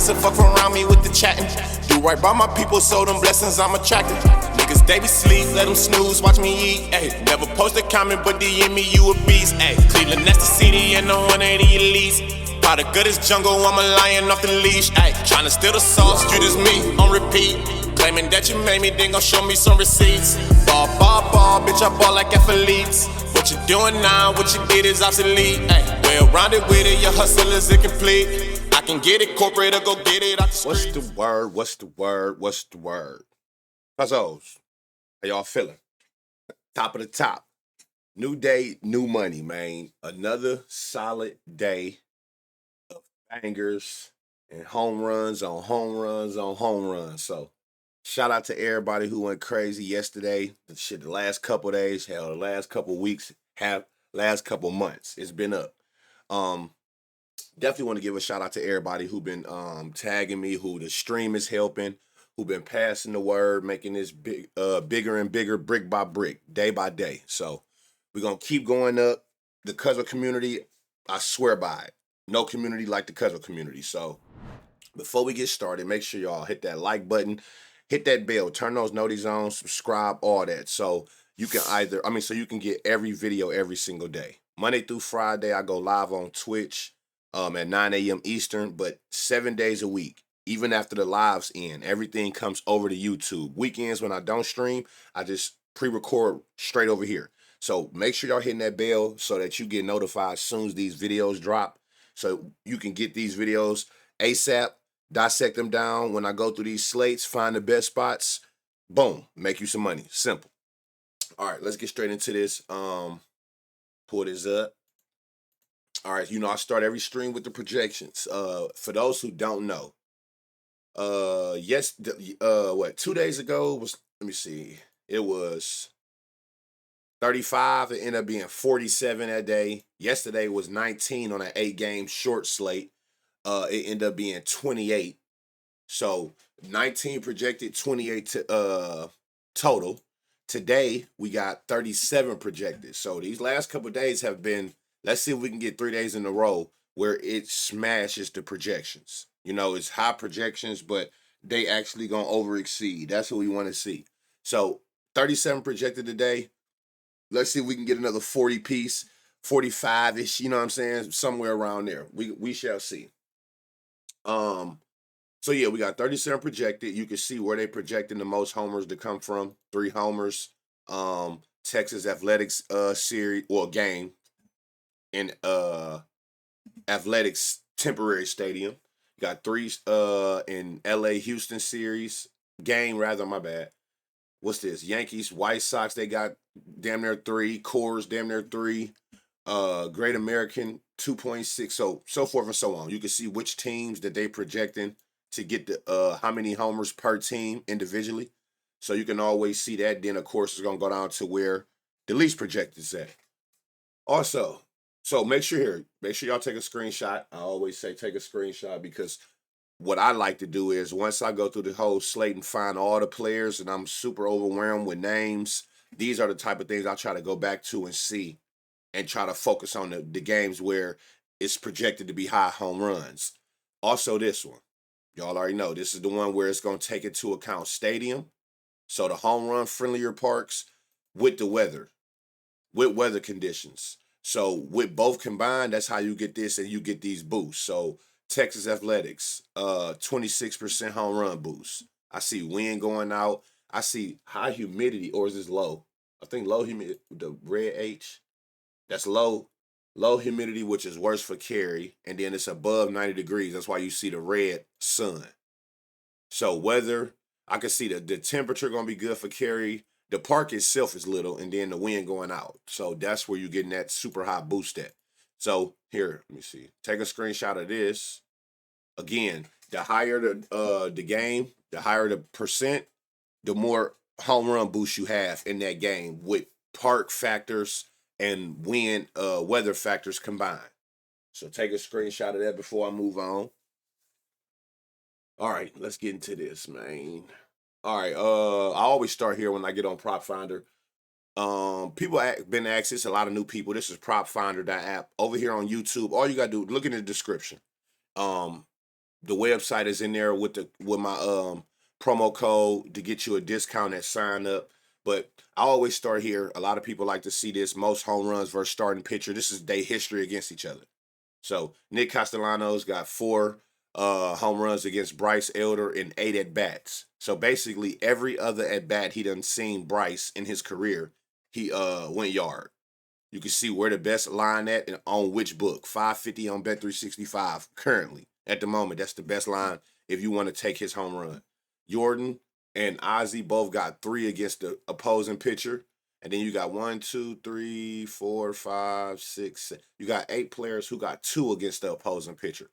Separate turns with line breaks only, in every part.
gossip, fuck around me with the chatting. Do right by my people, so them blessings I'm attracting. Niggas, they be sleep, let them snooze, watch me eat, ayy. Never post a comment, but DM me, you a beast, ayy. Cleveland, that's the city, and the 180 elite. Product of this jungle, I'm a lion off the leash, ayy. Tryna steal the sauce, you just me, on repeat. Claiming that you made me, then gon' show me some receipts. Ball, bitch, I ball like athletes. What you doing now, what you did is obsolete, ayy. Well-rounded with it, your hustle is incomplete. I can get it corporate or go get it out the street.
What's the word? What's the word? What's the word? Puzzles. How y'all feeling? Top of the top. New day, new money, man. Another solid day of bangers and home runs on home runs on home runs. So shout out to everybody who went crazy yesterday. The last couple days, hell, the last couple weeks, last couple months. It's been up. Definitely want to give a shout out to everybody who been tagging me, who the stream is helping, who been passing the word, making this bigger and bigger, brick by brick, day by day. So we're gonna keep going up. The Cuzzo community, I swear by it. No community like the Cuzzo community. So before we get started, make sure y'all hit that like button, hit that bell, turn those notifications on, subscribe, all that. So you can so you can get every video every single day. Monday through Friday, I go live on Twitch at 9 a.m. Eastern, but 7 days a week. Even after the lives end, everything comes over to YouTube. Weekends when I don't stream, I just pre-record straight over here. So make sure y'all hitting that bell so that you get notified as soon as these videos drop. So you can get these videos ASAP, dissect them down. When I go through these slates, find the best spots, boom, make you some money. Simple. All right, let's get straight into this. Pull this up. All right, I start every stream with the projections. For those who don't know, 2 days ago was, let me see, it was 35. It ended up being 47 that day. Yesterday was 19 on an 8-game short slate. It ended up being 28. So 19 projected, 28 total. Today we got 37 projected. So these last couple of days have been, let's see if we can get 3 days in a row where it smashes the projections. It's high projections, but they actually gonna over exceed. That's what we want to see. So 37 projected today. Let's see if we can get another 40 piece, 45-ish, you know what I'm saying? Somewhere around there. We shall see. So yeah, we got 37 projected. You can see where they projecting the most homers to come from. 3 homers. Texas Athletics series or game in Athletics temporary stadium. Got 3 in LA Houston series. Game rather, my bad. What's this? Yankees, White Sox, they got damn near 3. Coors, damn near 3. Great American, 2.6. So forth and so on. You can see which teams that they projecting to get the how many homers per team individually. So you can always see that. Then of course it's gonna go down to where the least projected is at. Also, so make sure y'all take a screenshot. I always say take a screenshot because what I like to do is once I go through the whole slate and find all the players and I'm super overwhelmed with names, these are the type of things I try to go back to and see and try to focus on the games where it's projected to be high home runs. Also this one, y'all already know, this is the one where it's going to take into account stadium. So the home run friendlier parks with the weather, with weather conditions. So with both combined, that's how you get this and you get these boosts. So Texas Athletics, 26% home run boost. I see wind going out. I see high humidity, or is this low? I think low humidity, the red H, that's low humidity, which is worse for carry. And then it's above 90 degrees. That's why you see the red sun. So weather, I can see the temperature going to be good for carry. The park itself is little, and then the wind going out. So that's where you're getting that super high boost at. So here, let me see. Take a screenshot of this. Again, the higher the game, the higher the percent, the more home run boost you have in that game with park factors and wind weather factors combined. So take a screenshot of that before I move on. All right, let's get into this, man. All right, I always start here when I get on Prop Finder. People been asked this, a lot of new people. This is Prop Finder, that app over here on YouTube. All you gotta do, look in the description. The website is in there with my promo code to get you a discount at sign up. But I always start here. A lot of people like to see this most home runs versus starting pitcher. This is their history against each other. So Nick Castellanos got 4 home runs against Bryce Elder in 8 at bats. So basically every other at bat he done seen Bryce in his career, he went yard. You can see where the best line at and on which book. 550 on Bet365 currently. At the moment, that's the best line if you want to take his home run. Jordan and Ozzy both got 3 against the opposing pitcher. And then you got 1, 2, 3, 4, 5, 6, 7. You got 8 players who got 2 against the opposing pitcher.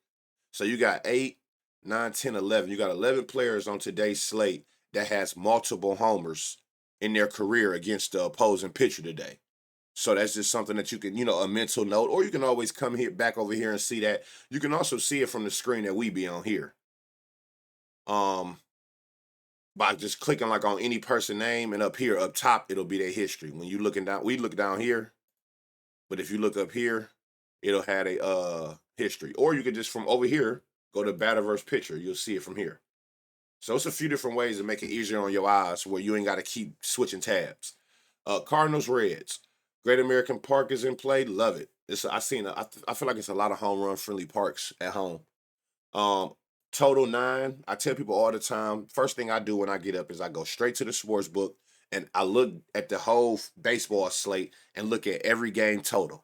So you got 8, 9, 10, 11. You got 11 players on today's slate that has multiple homers in their career against the opposing pitcher today. So that's just something that you can, a mental note, or you can always come here back over here and see that. You can also see it from the screen that we be on here. By just clicking like on any person name, and up here, up top, it'll be their history. When you looking down, we look down here, but if you look up here, it'll have a history. Or you could just from over here go to batter versus pitcher. You'll see it from here. So it's a few different ways to make it easier on your eyes where you ain't got to keep switching tabs. Cardinals Reds. Great American Park is in play. Love it. I feel like it's a lot of home run friendly parks at home. Total 9. I tell people all the time, first thing I do when I get up is I go straight to the sports book and I look at the whole baseball slate and look at every game total.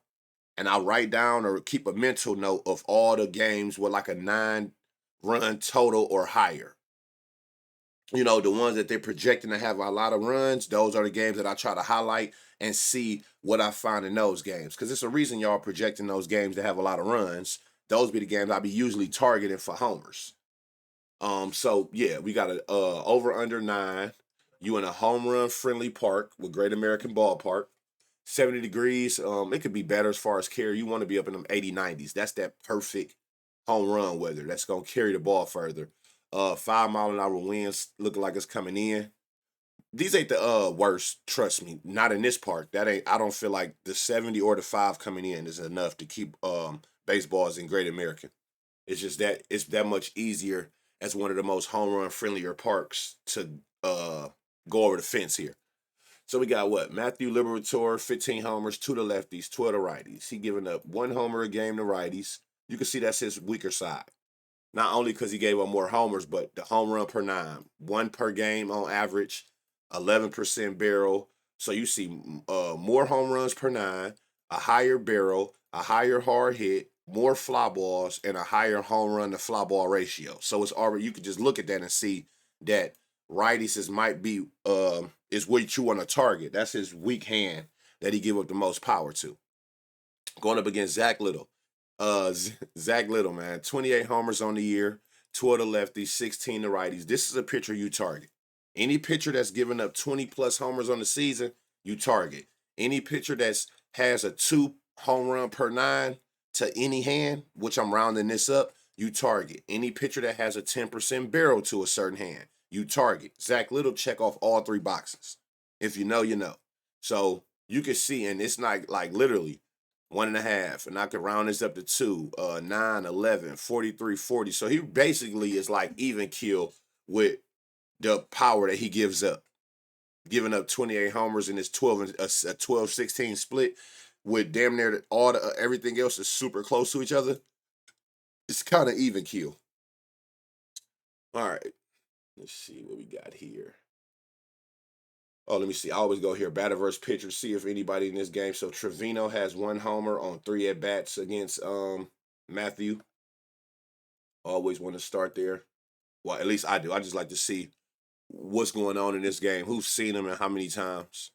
And I write down or keep a mental note of all the games with like a 9-run total or higher. The ones that they're projecting to have a lot of runs, those are the games that I try to highlight and see what I find in those games. Because it's a reason y'all projecting those games to have a lot of runs. Those be the games I be usually targeting for homers. So yeah, we got a over under 9. You in a home run friendly park with Great American Ballpark. 70 degrees. It could be better as far as carry. You want to be up in them 80, 90s. That's that perfect home run weather. That's gonna carry the ball further. 5-mile-an-hour winds looking like it's coming in. These ain't the worst, trust me. Not in this park. I don't feel like the 70 or the 5 coming in is enough to keep baseballs in Great American. It's just that it's that much easier as one of the most home run friendlier parks to go over the fence here. So we got what? Matthew Liberatore, 15 homers, 2 to lefties, 12 to righties. He giving up 1 homer a game to righties. You can see that's his weaker side. Not only because he gave up more homers, but the home run per 9, 1 per game on average, 11% barrel. So you see more home runs per 9, a higher barrel, a higher hard hit, more fly balls, and a higher home run to fly ball ratio. So it's already, you can just look at that and see that righties might be is what you want to target. That's his weak hand that he give up the most power to. Going up against Zach Little. Zach Little, man, 28 homers on the year, 12 to lefties, 16 to righties. This is a pitcher you target. Any pitcher that's giving up 20 plus homers on the season, you target. Any pitcher that's has a 2 home run per 9 to any hand, which I'm rounding this up, you target. Any pitcher that has a 10% barrel to a certain hand, you target. Zach Little check off all 3 boxes. If you know, you know. So you can see, and it's not like literally 1.5, and I could round this up to 2, 9, 11, 43, 40. So he basically is like even kill with the power that he gives up. Giving up 28 homers in his 12-16 split with damn near all the everything else is super close to each other. It's kind of even kill. All right. Let's see what we got here. Oh, let me see. I always go here, batter versus pitcher, see if anybody in this game. So Trevino has 1 homer on 3 at-bats against Matthew. Always want to start there. Well, at least I do. I just like to see what's going on in this game, who's seen him and how many times.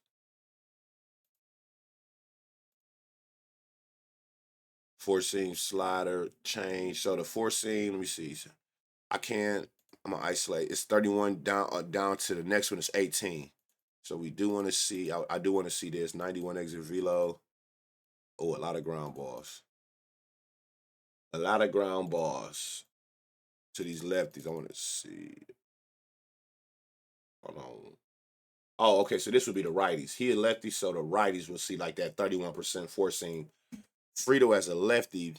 Four-seam slider change. So the four-seam, let me see. I'm going to isolate. It's 31 down to the next one is 18. So we do want to see, I do want to see this, 91 exit velo. Oh, a lot of ground balls. A lot of ground balls to these lefties. I want to see. Hold on. Oh, okay, so this would be the righties. He a lefty, so the righties will see like that 31% four seam. Frito as a lefty,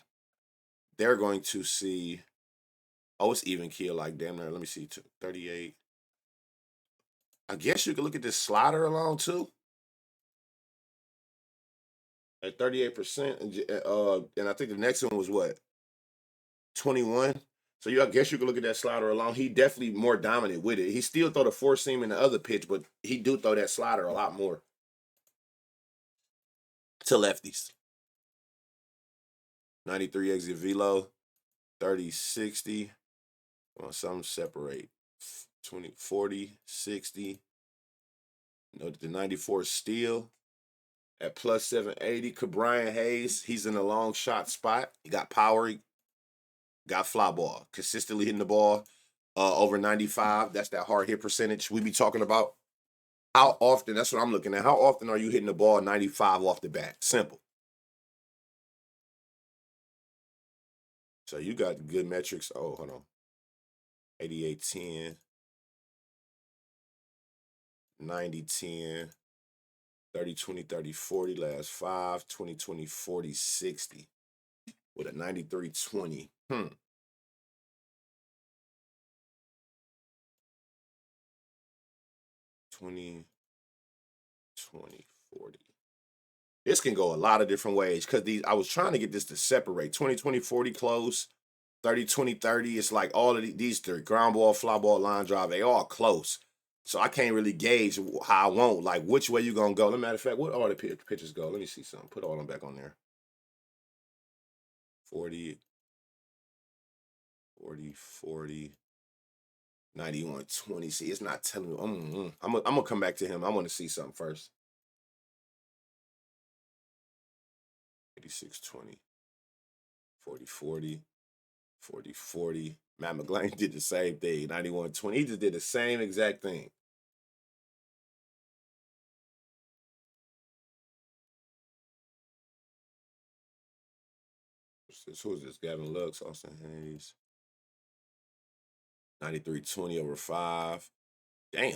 they're going to see Oh, it's even kill like damn near. Let me see, 38. I guess you could look at this slider along too at 38%, and I think the next one was what 21. So I guess you could look at that slider along. He definitely more dominant with it. He still throw the four seam in the other pitch, but he do throw that slider a lot more to lefties. 93 exit velo, 30 60. Well, some separate 20 40 60. You know, the 94 steel at plus 780. Cabrian Hayes, he's in a long shot spot. He got power, he got fly ball, consistently hitting the ball over 95. That's that hard hit percentage we be talking about. How often, that's what I'm looking at. How often are you hitting the ball 95 off the bat? Simple. So you got good metrics. Oh, hold on. 88-10, 90-10, 30-20, 30-40, last 5, 20-20, 40-60 with a 93-20. 20, 20, 40. This can go a lot of different ways because I was trying to get this to separate 20, 20, 40 close, 30, 20, 30. It's like all of these three ground ball, fly ball, line drive, they all close. So I can't really gauge how I want, like which way you going to go. As a matter of fact, what all the pitches go? Let me see something. Put all of them back on there. 40, 40, 40, 91, 20. See, it's not telling me. I'm going to come back to him. I want to see something first. 86, 20, 40, 40, 40, 40. Matt McGlane did the same thing. 91, 20. He just did the same exact thing. Who is this? Gavin Lux, Austin Hayes. 93, 20 over 5. Damn.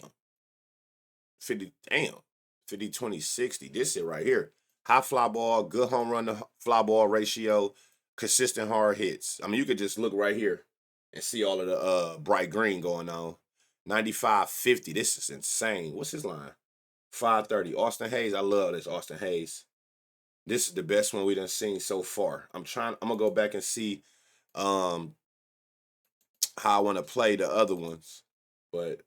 50, damn. 50, 20, 60. This it right here. High fly ball, good home run to fly ball ratio, consistent hard hits. I mean, you could just look right here and see all of the bright green going on. 95, 50. This is insane. What's his line? 530. Austin Hayes. I love this Austin Hayes. This is the best one we done seen so far. I'm gonna go back and see how I want to play the other ones. But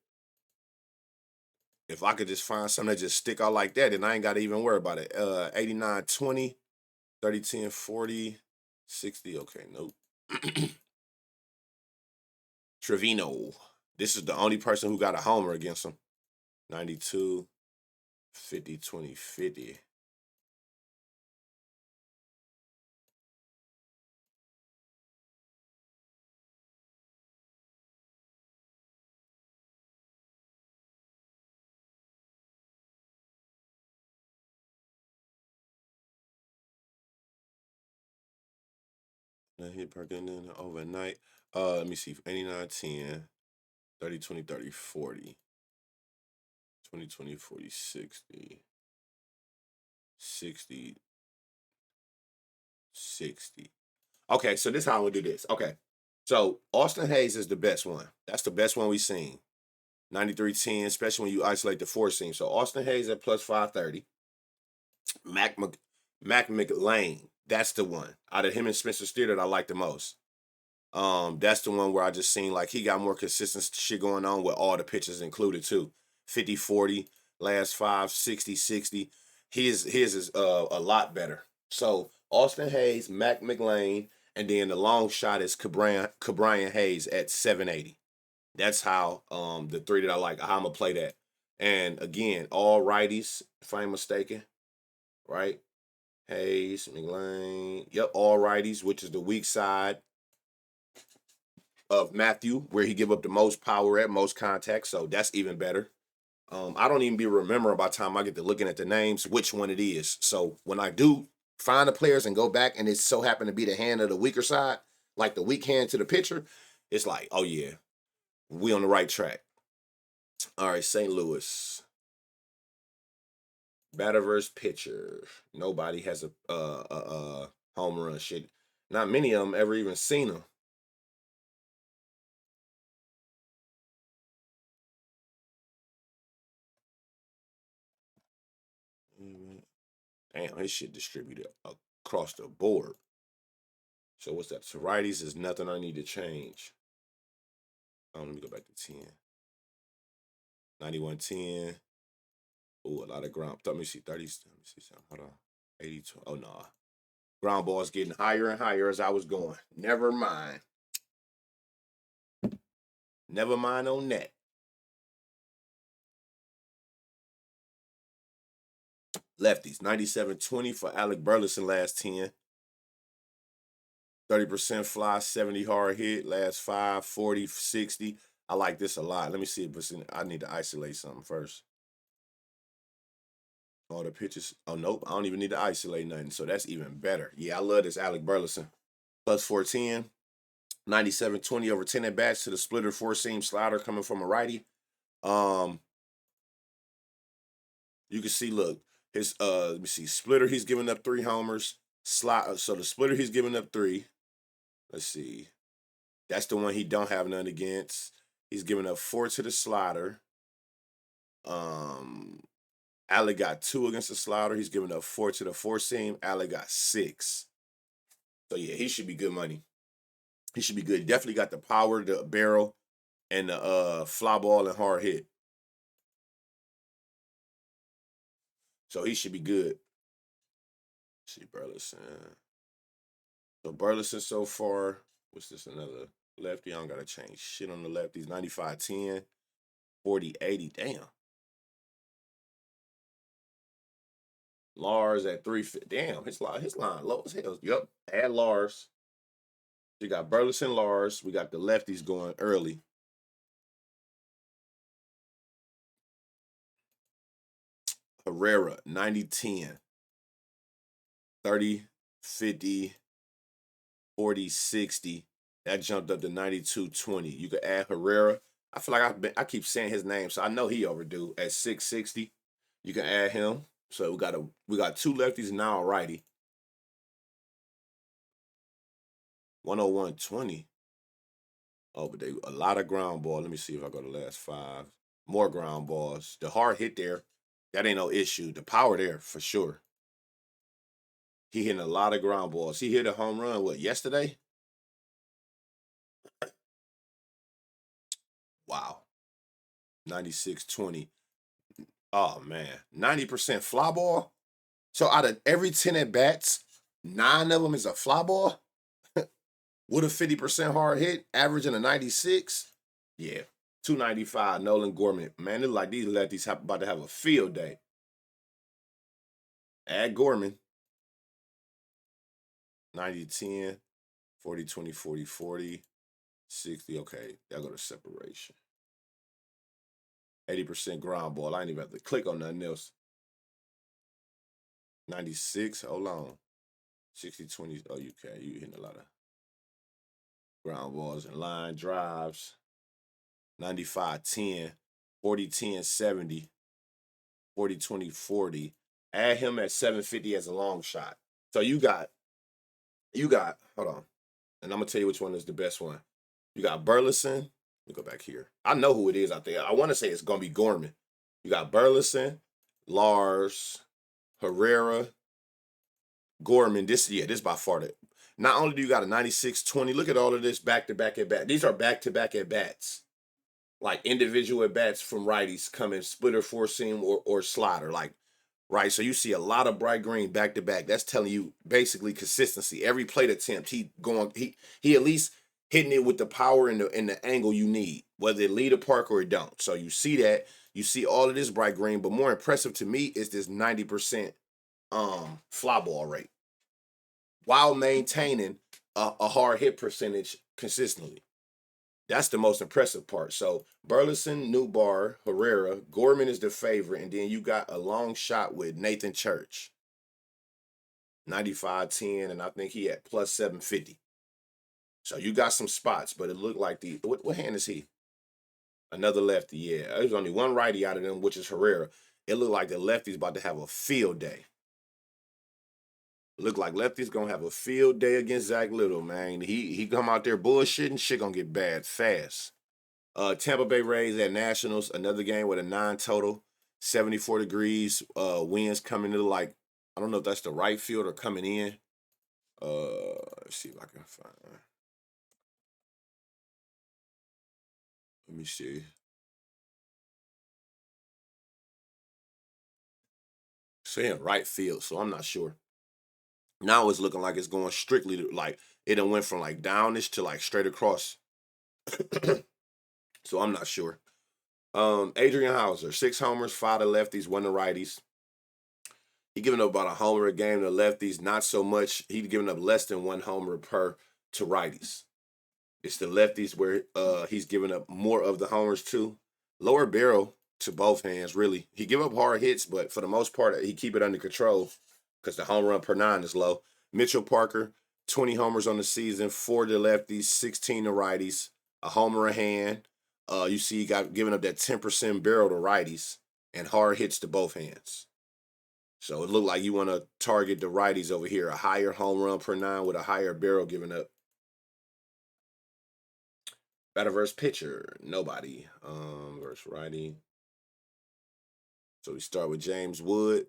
if I could just find something that just stick out like that, then I ain't got to even worry about it. 89 20, 30 10 40, 60. Okay, nope. Trevino. This is the only person who got a homer against him. 92, 50, 20, 50. Hit per game overnight. Let me see. 89 10, 30 20, 30 40. 20 20, 40, 60. 60, 60. Okay, so this is how I'm gonna do this. Okay. So Austin Hayes is the best one. That's the best one we've seen. 93-10, especially when you isolate the four seam. So Austin Hayes at plus 530. Mac McLane, that's the one. Out of him and Spencer Steer that I like the most. That's the one where I just seen like he got more consistent shit going on with all the pitches included too. 50-40, last 5, 60-60. His is a lot better. So Austin Hayes, Mac McLane, and then the long shot is Cabrian Hayes at 780. That's how the three that I like, how I'm gonna play that. And again, all righties, if I'm mistaken, right? Hayes, McLane, yep, all righties, which is the weak side of Matthew, where he give up the most power at most contact. So that's even better. I don't even be remembering by the time I get to looking at the names which one it is. So when I do find the players and go back and it so happen to be the hand of the weaker side, like the weak hand to the pitcher, it's like, oh yeah, we on the right track. All right, St. Louis. Batter versus pitcher. Nobody has a home run shit. Not many of them ever even seen them. Damn, his shit distributed across the board. So what's that? So righties is nothing I need to change. Let me go back to 10. 91-10. Oh, a lot of ground. Let me see. 30. Let me see something. Hold on. 82. Oh, no. Ground ball's getting higher and higher as I was going. Never mind. Never mind on that. Lefties. 97-20 for Alec Burleson last 10. 30% fly, 70 hard hit, last 5, 40, 60. I like this a lot. Let me see if I need to isolate something first. All the pitches. Oh, nope. I don't even need to isolate nothing. So that's even better. Yeah, I love this Alec Burleson. Plus 410. 97-20 over 10 at bats to the splitter four-seam slider coming from a righty. You can see, look, his let me see, splitter, he's giving up 3 homers. So the splitter, he's giving up 3. Let's see. That's the one he don't have none against. He's giving up 4 to the slider. Alec got 2 against the slider. He's giving up 4 to the four-seam. Alec got 6. So yeah, he should be good money. He should be good. Definitely got the power, the barrel, and the fly ball and hard hit. So he should be good. Let's see, Burleson. So Burleson so far, what's this, another lefty? I don't got to change shit on the lefties. 95-10, 40-80. Damn. Lars at 350. Damn, his line low as hell. Yup, add Lars. You got Burleson, Lars. We got the lefties going early. Herrera, 90-10. 30, 50, 40, 60. That jumped up to 92-20. You could add Herrera. I feel like I keep saying his name, so I know he overdue at 660. You can add him. So we got 2 lefties now, a righty. 101-20. Oh, but a lot of ground ball. Let me see if I go to the last 5. More ground balls. The hard hit there, that ain't no issue. The power there for sure. He hitting a lot of ground balls. He hit a home run, yesterday? Wow. 96-20. Oh, man. 90% fly ball? So out of every 10 at-bats, 9 of them is a fly ball? With a 50% hard hit, averaging a 96? Yeah. 295, Nolan Gorman. Man, it's like these lefties about to have a field day. Add Gorman. 90-10, 40-20, 40-40, 60. Okay, that'll go to separation. 80% ground ball. I ain't even have to click on nothing else. 96, hold on. 60-20. Oh, you can. You hitting a lot of ground balls and line drives. 95-10, 40-10, 70, 40-20, 40. Add him at 750 as a long shot. So you got, hold on. And I'm going to tell you which one is the best one. You got Burleson. Let me go back here. I know who it is out there. I want to say it's going to be Gorman. You got Burleson, Lars, Herrera, Gorman. This by far the. Not only do you got a 96-20, look at all of this back-to-back at-bats. These are back-to-back at-bats. Like individual at-bats from righties coming splitter, four-seam, or slider. Like, right? So you see a lot of bright green back-to-back. That's telling you basically consistency. Every plate attempt, he at least hitting it with the power and the angle you need, whether it lead a park or it don't. So you see that. You see all of this bright green, but more impressive to me is this 90% fly ball rate while maintaining a hard hit percentage consistently. That's the most impressive part. So Burleson, Newbar, Herrera, Gorman is the favorite, and then you got a long shot with Nathan Church. 95-10, and I think he at plus 750. So you got some spots, but it looked like what hand is he? Another lefty, yeah. There's only one righty out of them, which is Herrera. It looked like the lefty's about to have a field day. Look like lefty's gonna have a field day against Zach Little, man. He come out there bullshitting, shit gonna get bad fast. Tampa Bay Rays at Nationals, another game with a 9 total, 74 degrees, winds coming to like I don't know if that's the right fielder coming in. Let's see if I can find. Let me see. Saying right field, so I'm not sure. Now it's looking like it's going strictly to like it done went from like downish to like straight across. So I'm not sure. Adrian Hauser, 6 homers, 5 to lefties, 1 to righties. He giving up about a homer a game to lefties, not so much. He giving up less than 1 homer per to righties. It's the lefties where he's giving up more of the homers to. Lower barrel to both hands, really. He give up hard hits, but for the most part, he keep it under control because the home run per 9 is low. Mitchell Parker, 20 homers on the season, 4 to lefties, 16 to righties, a homer a hand. You see he got giving up that 10% barrel to righties and hard hits to both hands. So it looked like you want to target the righties over here, a higher home run per 9 with a higher barrel given up. Batter versus pitcher, nobody. Versus righty. So we start with James Wood.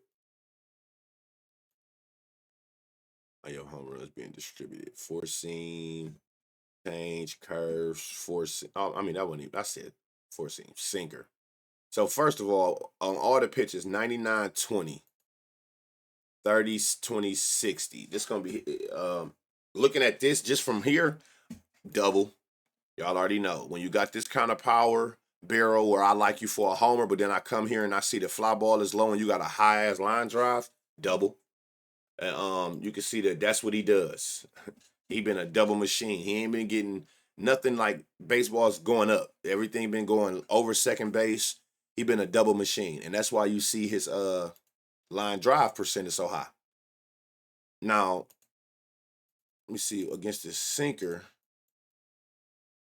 Your home runs being distributed. Four seam, change, curves, four seam. Oh, I mean, that wasn't even, I said four seam, sinker. So first of all, on all the pitches, 99 20, 30 20 60. This going to be, looking at this just from here, double. Y'all already know. When you got this kind of power barrel where I like you for a homer, but then I come here and I see the fly ball is low and you got a high ass line drive, double. And you can see that that's what he does. He been a double machine. He ain't been getting nothing like baseball's going up. Everything been going over second base. He been a double machine. And that's why you see his line drive percentage so high. Now, let me see against this sinker.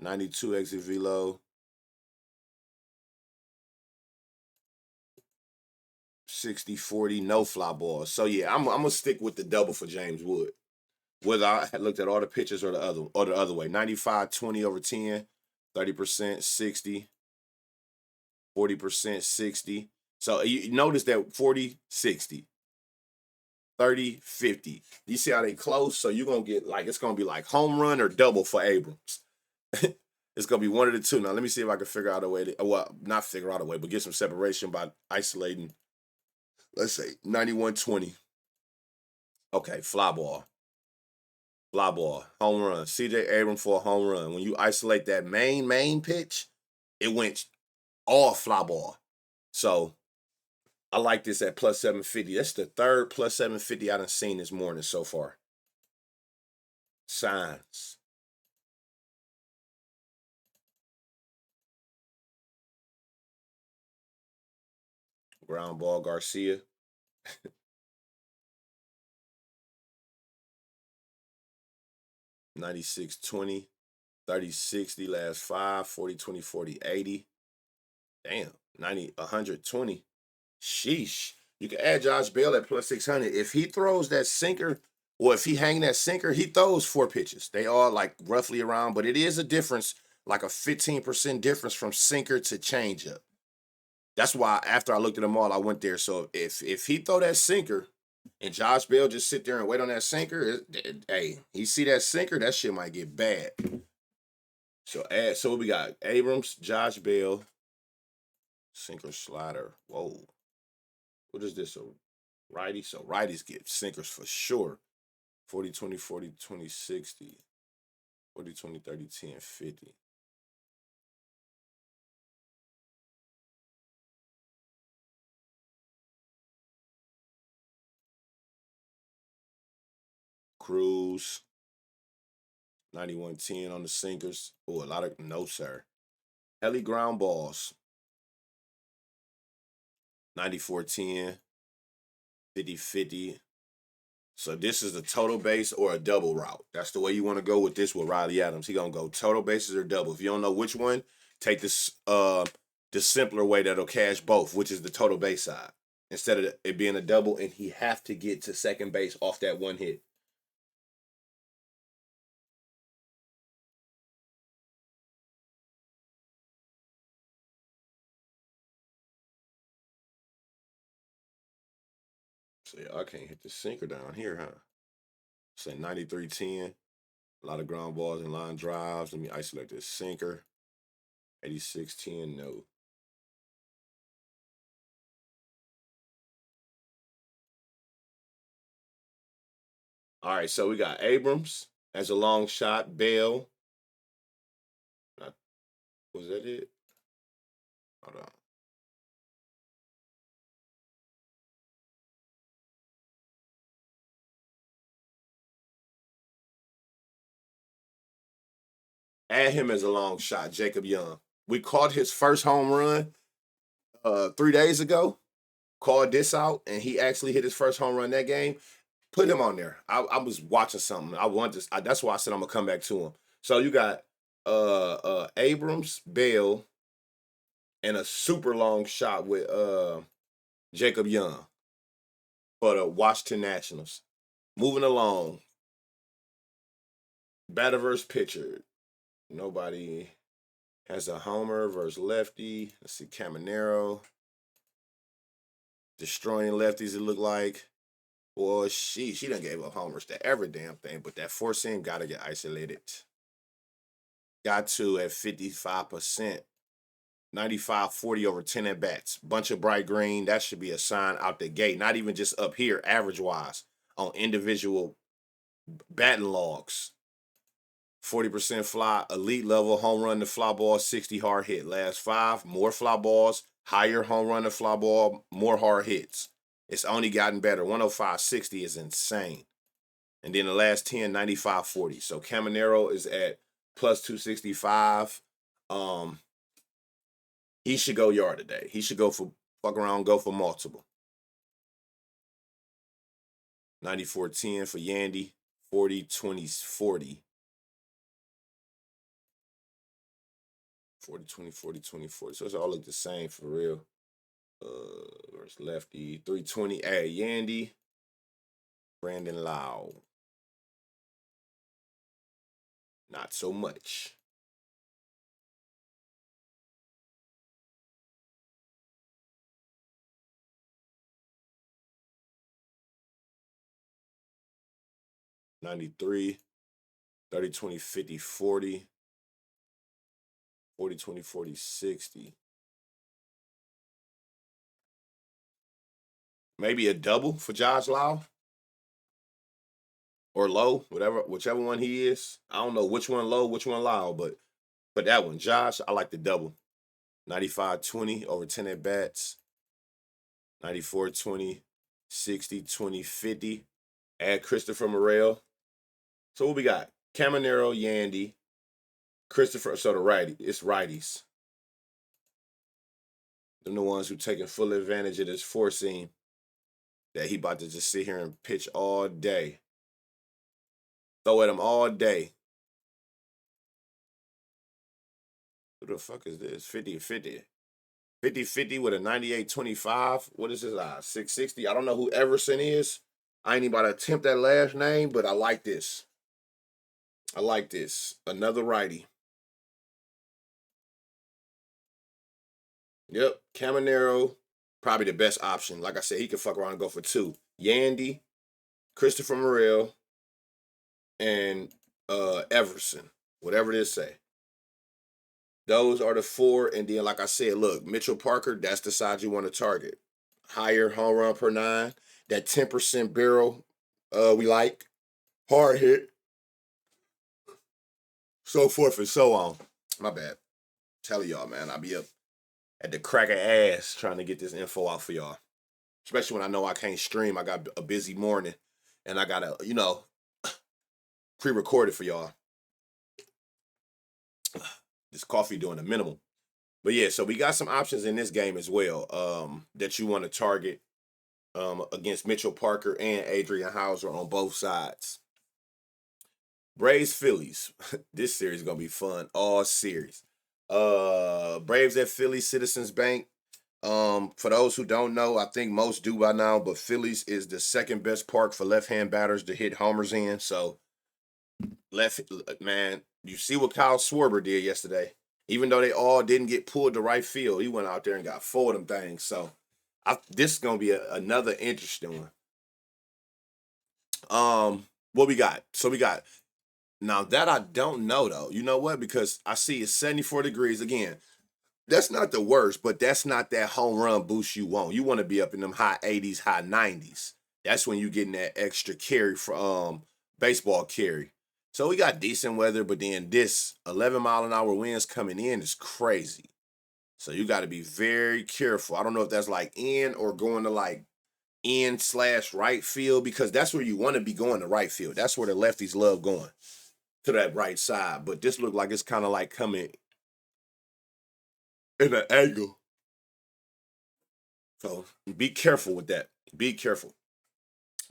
92 exit velo. 60-40, no fly balls. So yeah, I'm gonna stick with the double for James Wood. Whether I looked at all the pitches or the other way. 95-20 over 10, 30%, 60, 40%, 60. So you notice that 40, 60, 30, 50. You see how they close? So you're gonna get like it's gonna be like home run or double for Abrams. It's gonna be one of the two. Now let me see if I can figure out a way to not figure out a way, but get some separation by isolating. Let's say 91-20. Okay, fly ball. Fly ball. Home run. CJ Abrams for a home run. When you isolate that main pitch, it went all fly ball. So I like this at plus 750. That's the third plus 750 I done seen this morning so far. Signs. Ground ball Garcia. $96.20, $30.60 last 5, $40.20, $40.80. Damn, 90, $120. Sheesh. You can add Josh Bell at plus 600. If he throws that sinker, or if he hang that sinker, he throws 4 pitches. They are like roughly around, but it is a difference, like a 15% difference from sinker to changeup. That's why after I looked at them all, I went there. So if he throw that sinker and Josh Bell just sit there and wait on that sinker, hey, he see that sinker, that shit might get bad. So we got Abrams, Josh Bell, sinker slider. Whoa. What is this? A righty? So righties get sinkers for sure. 40-20, 40-20, 60. 40-20, 30-10, 50. Cruz. 91-10 on the sinkers. Oh, a lot of no, sir. Heli ground balls. 94-10. 50-50. So this is a total base or a double route. That's the way you want to go with this with Riley Adams. He gonna go total bases or double. If you don't know which one, take this the simpler way that'll cash both, which is the total base side. Instead of it being a double and he have to get to second base off that one hit. So I can't hit the sinker down here, huh? Say 93-10. A lot of ground balls and line drives. Let me isolate this sinker. 86-10, no. All right, so we got Abrams as a long shot. Bell. Was that it? Hold on. Add him as a long shot, Jacob Young. We caught his first home run 3 days ago. Called this out, and he actually hit his first home run that game. Put him on there. I was watching something. I wanted to. That's why I said I'm gonna come back to him. So you got Abrams, Bell, and a super long shot with Jacob Young for the Washington Nationals. Moving along. Batter versus pitcher. Nobody has a homer versus lefty. Let's see, Caminero. Destroying lefties, it looked like. Well, she done gave up homers to every damn thing, but that four seam gotta get isolated. Got to at 55%. 95-40 over 10 at bats. Bunch of bright green. That should be a sign out the gate. Not even just up here, average wise, on individual batting logs. 40% fly, elite level, home run to fly ball, 60 hard hit. Last 5, more fly balls, higher home run to fly ball, more hard hits. It's only gotten better. 105-60 is insane. And then the last 10, 95-40. So Caminero is at plus 265. He should go yard today. He should go for fuck around, go for multiple. 94-10 for Yandy. 40-20-40. 40-20, 40-20, 40. So it's all look the same for real. Where's lefty? 320. Hey, Yandy. Brandon Lau. Not so much. $93. 30-20, 50, 40. 40-20, 40, 60. Maybe a double for Josh Lau. Or Low, whichever one he is. I don't know which one Low, which one Lau, but for that one, Josh, I like the double. 95-20 over 10 at bats. 94-20, 60-20, 50. Add Christopher Morel. So what we got? Caminero, Yandy, Christopher. So the righty, it's righties. Them the ones who taking full advantage of this four seam that he about to just sit here and pitch all day. Throw at him all day. Who the fuck is this? 50-50. 50-50 with a 98-25. What is his odds? 660. I don't know who Everson is. I ain't even about to attempt that last name, but I like this. I like this. Another righty. Yep. Caminero, probably the best option. Like I said, he could fuck around and go for 2. Yandy, Christopher Morel, and Everson. Whatever this say. Those are the 4. And then, like I said, look, Mitchell Parker, that's the side you want to target. Higher home run per 9. That 10% barrel we like. Hard hit. So forth and so on. My bad. Telling y'all, man, I'll be up at the crack of ass trying to get this info out for y'all. Especially when I know I can't stream. I got a busy morning. And I got to, pre-record it for y'all. This coffee doing a minimum. But yeah, so we got some options in this game as well that you want to target against Mitchell Parker and Adrian Hauser on both sides. Braves Phillies. This series is going to be fun. All series. Braves at Phillies, Citizens Bank. For those who don't know, I think most do by now, but Phillies is the second best park for left-hand batters to hit homers in. So, man, you see what Kyle Schwarber did yesterday. Even though they all didn't get pulled to right field, he went out there and got 4 of them things. So, this is going to be another interesting one. What we got? So we got now that I don't know though. You know what? Because I see it's 74 degrees again. That's not the worst, but that's not that home run boost you want. You want to be up in them high 80s, high 90s. That's when you getting that extra carry for baseball carry. So we got decent weather, but then this 11-mile-an-hour winds coming in is crazy. So you got to be very careful. I don't know if that's like in or going to like in/right field because that's where you want to be going to right field. That's where the lefties love going to that right side. But this look like it's kind of like coming in an angle. So be careful with that. Be careful.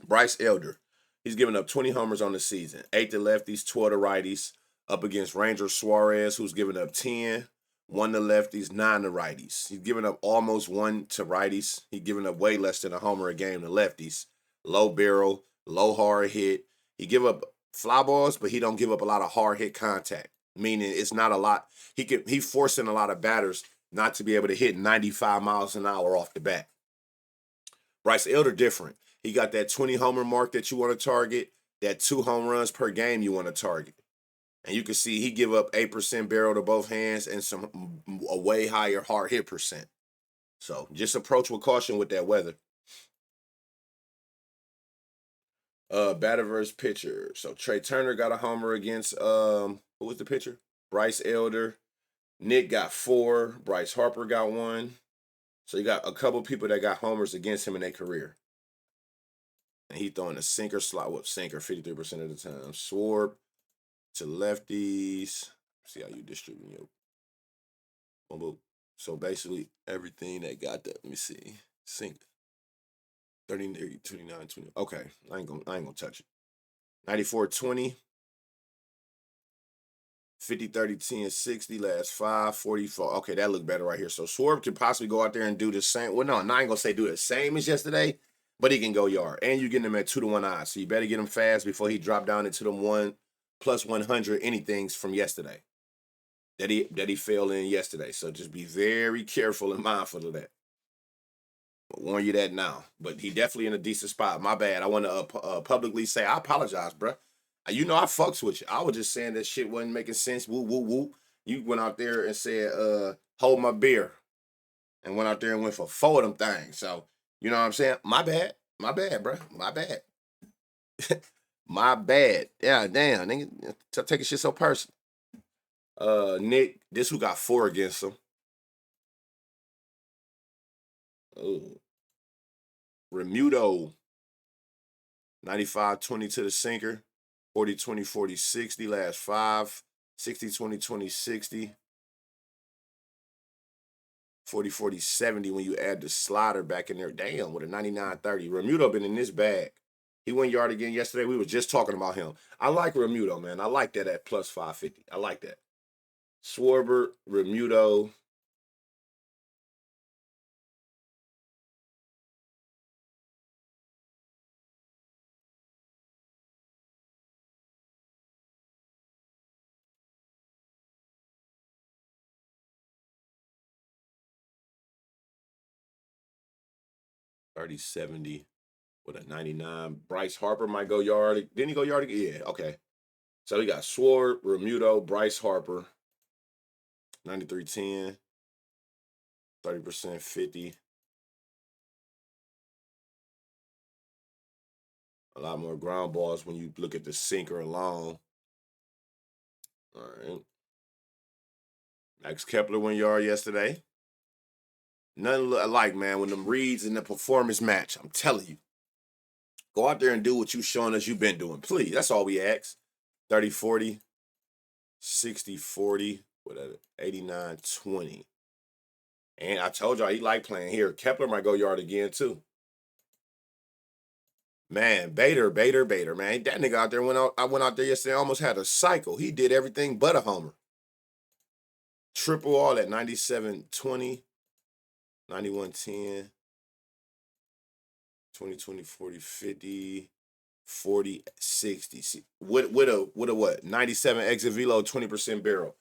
Bryce Elder, he's given up 20 homers on the season, 8 to lefties, 12 to righties, up against Ranger Suarez, who's given up 10, 1 to lefties, 9 to righties. He's given up almost 1 to righties. He's given up way less than a homer a game to lefties. Low barrel, low hard hit. He give up fly balls, but he don't give up a lot of hard hit contact, meaning it's not a lot. He's forcing a lot of batters not to be able to hit 95 miles an hour off the bat. Bryce Elder different. He got that 20 homer mark that you want to target, that 2 home runs per game you want to target. And you can see he give up 8% barrel to both hands and a way higher hard hit percent. So just approach with caution with that weather. Batter versus pitcher. So Trey Turner got a homer against who was the pitcher? Bryce Elder. Nick got 4. Bryce Harper got 1. So you got a couple people that got homers against him in their career. And he throwing a sinker slot with sinker 53% of the time. Swarb to lefties. See how you distribute your boom. So basically everything that got that. Let me see. Sinker. 30, 29, 20. Okay. I ain't gonna touch it. 94, 20. 50, 30, 10, 60, last 5, 44. Okay, that looked better right here. So Swarb could possibly go out there and do the same. Well, no, I ain't gonna say do the same as yesterday, but he can go yard. And you're getting him at 2-to-1 odds. So you better get him fast before he drop down into them 1 plus 100 anythings from yesterday. That he fell in yesterday. So just be very careful and mindful of that. I'll warn you that now. But he definitely in a decent spot. My bad. I want to publicly say I apologize, bro. You know I fucks with you. I was just saying that shit wasn't making sense. Woo, woo, woo. You went out there and said, hold my beer. And went out there and went for 4 of them things. So, you know what I'm saying? My bad. My bad, bro. My bad. My bad. Yeah, damn. Nigga, taking shit so personal. Nick, this who got 4 against him. Oh. Remuto. 95-20 to the sinker. 40-20, 40-60, last 5. 60-20, 20-60. 40-40-70 when you add the slider back in there. Damn, with a 99-30. Remuto been in this bag. He went yard again yesterday. We were just talking about him. I like Remuto, man. I like that at plus 550. I like that. Schwarber, Remuto. $30.70 with a 99. Bryce Harper might go yard. Didn't he go yard again? Yeah, okay. So we got Sword, Remuto, Bryce Harper. 93.10. 30%, 50. A lot more ground balls when you look at the sinker alone. All right. Max Kepler went yard yesterday. Nothing alike, man. When them reads and the performance match, I'm telling you. Go out there and do what you showing us you've been doing. Please. That's all we ask. 30-40. 60-40. Whatever. 89-20. And I told y'all he like playing here. Kepler might go yard again, too. Man, Bader, man. That nigga out there I went out there yesterday, almost had a cycle. He did everything but a homer. Triple all at 97-20, 91-10, 20-20, 40-50, 40-60. See, with a what? 97 exit velo, 20% barrel.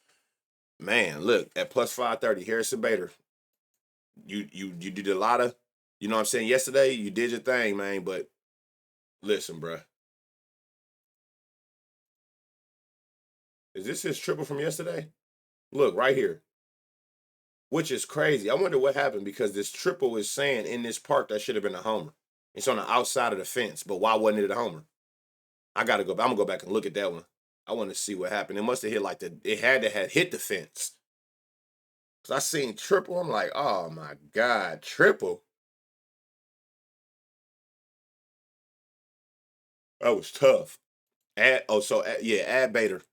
Man, look, at plus 530, Harrison Bader. You did a lot of, you know what I'm saying? Yesterday, you did your thing, man, but listen, bruh. Is this his triple from yesterday? Look, right here. Which is crazy. I wonder what happened because this triple is saying in this park that should have been a homer. It's on the outside of the fence, but why wasn't it a homer? I gotta go. I'm gonna go back and look at that one. I want to see what happened. It must have hit like the. It had to have hit the fence. Cause I seen triple. I'm like, oh my god, triple. That was tough. Add Bader.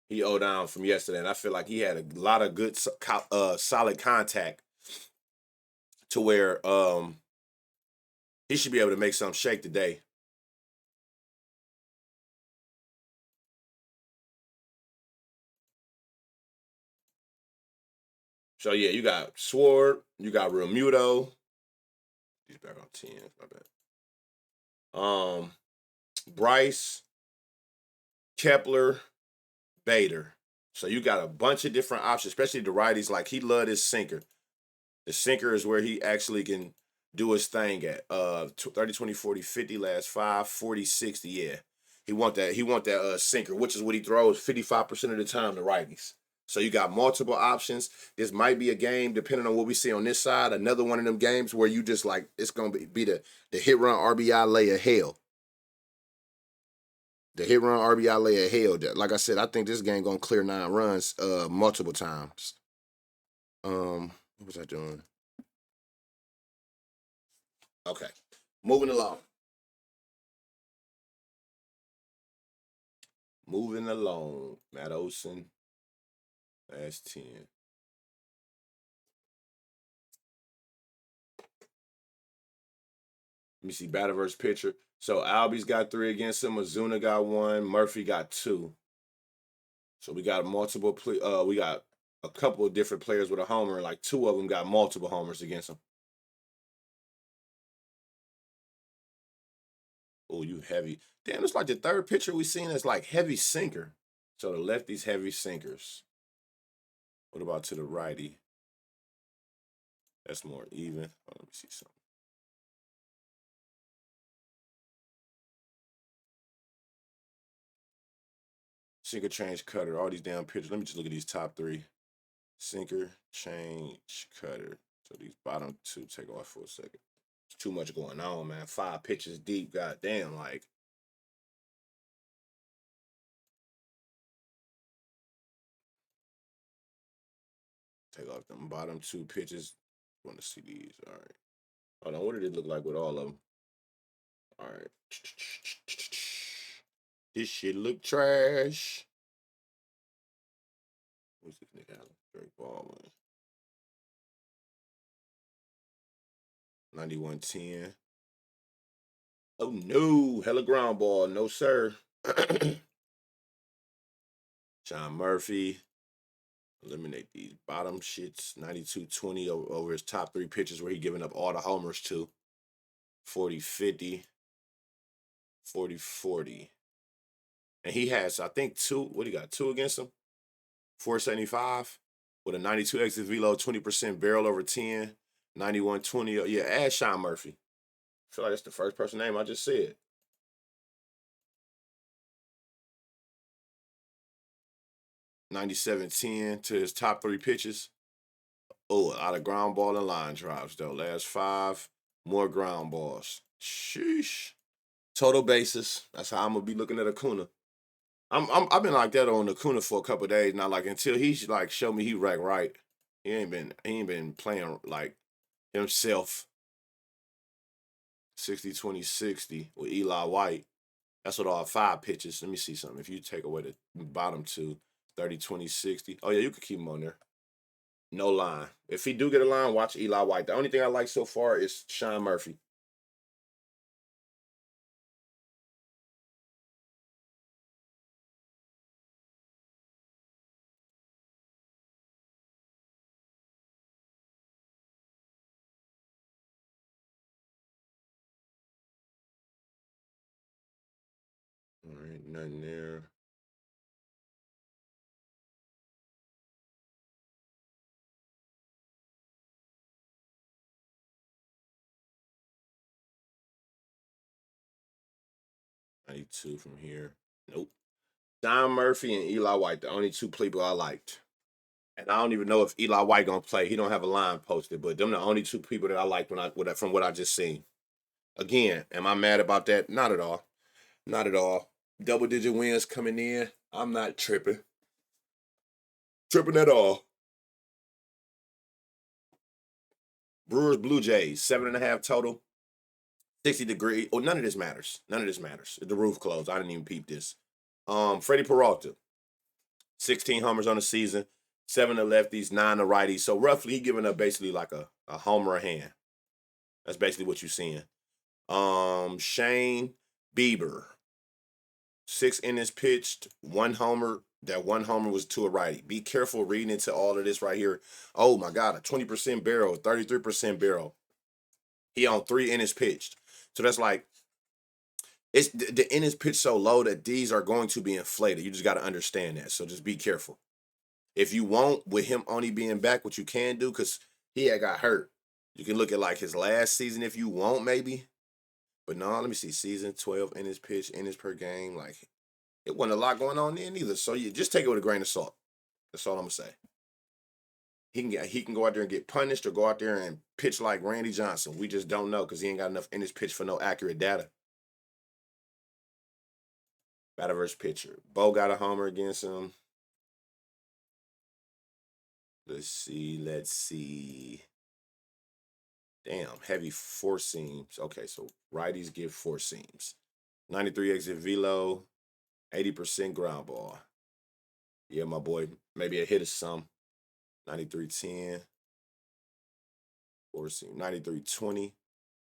He owed down from yesterday, and I feel like he had a lot of good, solid contact to where he should be able to make something shake today. So yeah, you got Sword, you got Remuto. He's back on 10. My bad. Bryce, Kepler, Bader. So you got a bunch of different options, especially the righties. Like he loved his sinker. The sinker is where he actually can do his thing at. 30, 20, 40, 50, last 5, 40, 60. Yeah. He want that sinker, which is what he throws 55% of the time to righties. So you got multiple options. This might be a game, depending on what we see on this side, another one of them games where you just like it's gonna be the hit run RBI lay of hell. The hit run RBI lay of hell. Like I said, I think this game gonna clear 9 runs multiple times. What was I doing? Okay. Moving along. Moving along. Matt Olson. Last 10. Let me see. Batter versus pitcher. So Albie's got 3 against him. Ozuna got 1. Murphy got 2. So we got multiple. We got a couple of different players with a homer. Like 2 of them got multiple homers against them. Oh, you heavy. Damn, it's like the third pitcher we seen as like heavy sinker. So the lefty's heavy sinkers. What about to the righty? That's more even. Oh, let me see something. Sinker, change, cutter. All these damn pitchers. Let me just look at these top 3. Sinker, change, cutter. So these bottom 2 take off for a second. It's too much going on, man. 5 pitches deep. Goddamn, like. Take off them bottom 2 pitches. Want to see these. All right. Hold on. What did it look like with all of them? All right. This shit look trash. What's this nigga? Great ball, man. 91-10. Oh no. Hella ground ball. No, sir. John Murphy. Eliminate these bottom shits. 92-20 over his top 3 pitches where he giving up all the homers to. 40-50. 40-40. And he has, I think, 2. What do you got? 2 against him? 475 with a 92 exit velo, 20% barrel over 10, 91-20. Yeah, add Sean Murphy. I feel like that's the first person name I just said. 97-10 to his top 3 pitches. Oh, a lot of ground ball and line drives, though. Last 5, more ground balls. Sheesh. Total bases. That's how I'm going to be looking at Acuna. I've been like that on Acuna for a couple of days now. Like until he's like show me he rack right. He ain't been playing like himself. 60-20-60 with Eli White. That's what all 5 pitches. Let me see something. If you take away the bottom 2, 30-20-60. Oh yeah, you could keep him on there. No line. If he do get a line, watch Eli White. The only thing I like so far is Sean Murphy. All right, nothing there. 92 from here. Nope. John Murphy and Eli White, the only two people I liked. And I don't even know if Eli White gonna play. He don't have a line posted, but them the only two people that I liked from what I just seen. Again, am I mad about that? Not at all. Not at all. Double digit wins coming in. I'm not tripping. Tripping at all. Brewers, Blue Jays, 7.5 total. 60 degree. Oh, none of this matters. None of this matters. The roof closed. I didn't even peep this. Freddie Peralta, 16 homers on the season, 7 to lefties, 9 to righties. So roughly he giving up basically like a homer a hand. That's basically what you're seeing. Shane Bieber, 6 innings pitched, 1 homer. That 1 homer was to a righty. Be careful reading into all of this right here. Oh my God, a 20% barrel, 33% barrel. He on 3 innings pitched. So that's like, it's the innings pitched so low that these are going to be inflated. You just got to understand that. So just be careful. If you want, with him only being back, what you can do, because he had got hurt, you can look at like his last season if you want, maybe. But no, let me see. Season 12 innings pitched, innings per game. Like, it wasn't a lot going on there either. So you just take it with a grain of salt. That's all I'm gonna say. He can go out there and get punished or go out there and pitch like Randy Johnson. We just don't know because he ain't got enough innings pitched for no accurate data. Batter versus pitcher. Bo got a homer against him. Let's see. Damn, heavy 4 seams. Okay, so righties give 4 seams. 93 exit velo, 80% ground ball. Yeah, my boy, maybe a hit or some. 93-10. 4 seam. 93-20.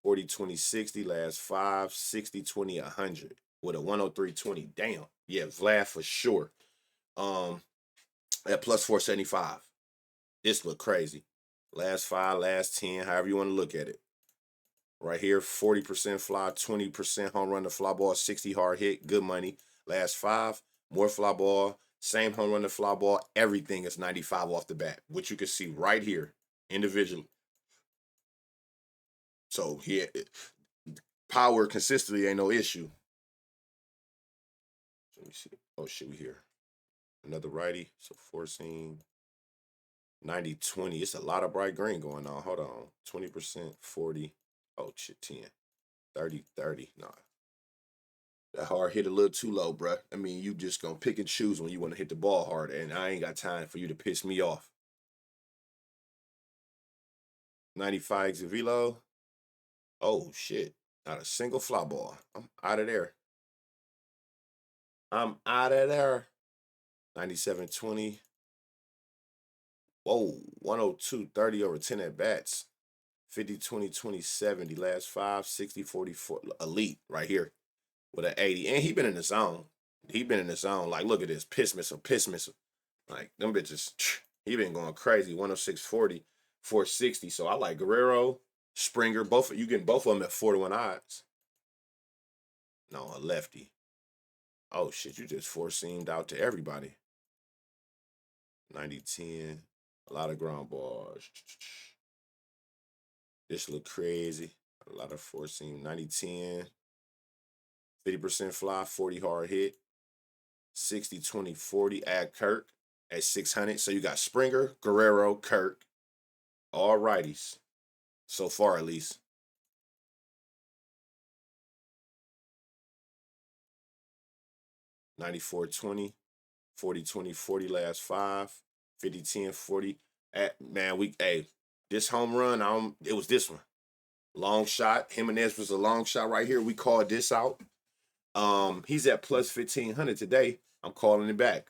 40-20-60, last 5. 60-20, 100. With a 103-20. Damn. Yeah, Vlad for sure. At plus 475. This look crazy. Last 5, last 10, however you want to look at it. Right here, 40% fly, 20% home run to fly ball, 60 hard hit, good money. Last 5, more fly ball, same home run to fly ball, everything is 95 off the bat, which you can see right here individually. So yeah, power consistently ain't no issue. So let me see. Oh shit, we here. Another righty, so 4 seam. 90-20. It's a lot of bright green going on. Hold on. 20%, 40. Oh, shit, 10. 30. Nah. That hard hit a little too low, bruh. I mean, you just gonna pick and choose when you want to hit the ball hard, and I ain't got time for you to piss me off. 95 exit velo. Oh, shit. Not a single fly ball. I'm out of there. 97-20. Whoa, 102-30 over 10 at bats. 50-20-20-70. Last 5, 60-44. Elite right here with an 80. And he been in the zone. Like, look at this. Piss missile. Like, them bitches, he been going crazy. 106-40, 460. So I like Guerrero, Springer. You getting both of them at 4-1 odds. No, a lefty. Oh, shit, you just 4-seamed out to everybody. 90-10. A lot of ground balls. This look crazy. A lot of 4-seam. 90-10. 50% fly, 40 hard hit. 60-20-40. Add Kirk at 600. So you got Springer, Guerrero, Kirk. All righties. So far, at least. $94-20. 40-20-40 last 5. 50-10-40. This home run, it was this one. Long shot. Jimenez was a long shot right here. We called this out. He's at plus 1,500 today. I'm calling it back.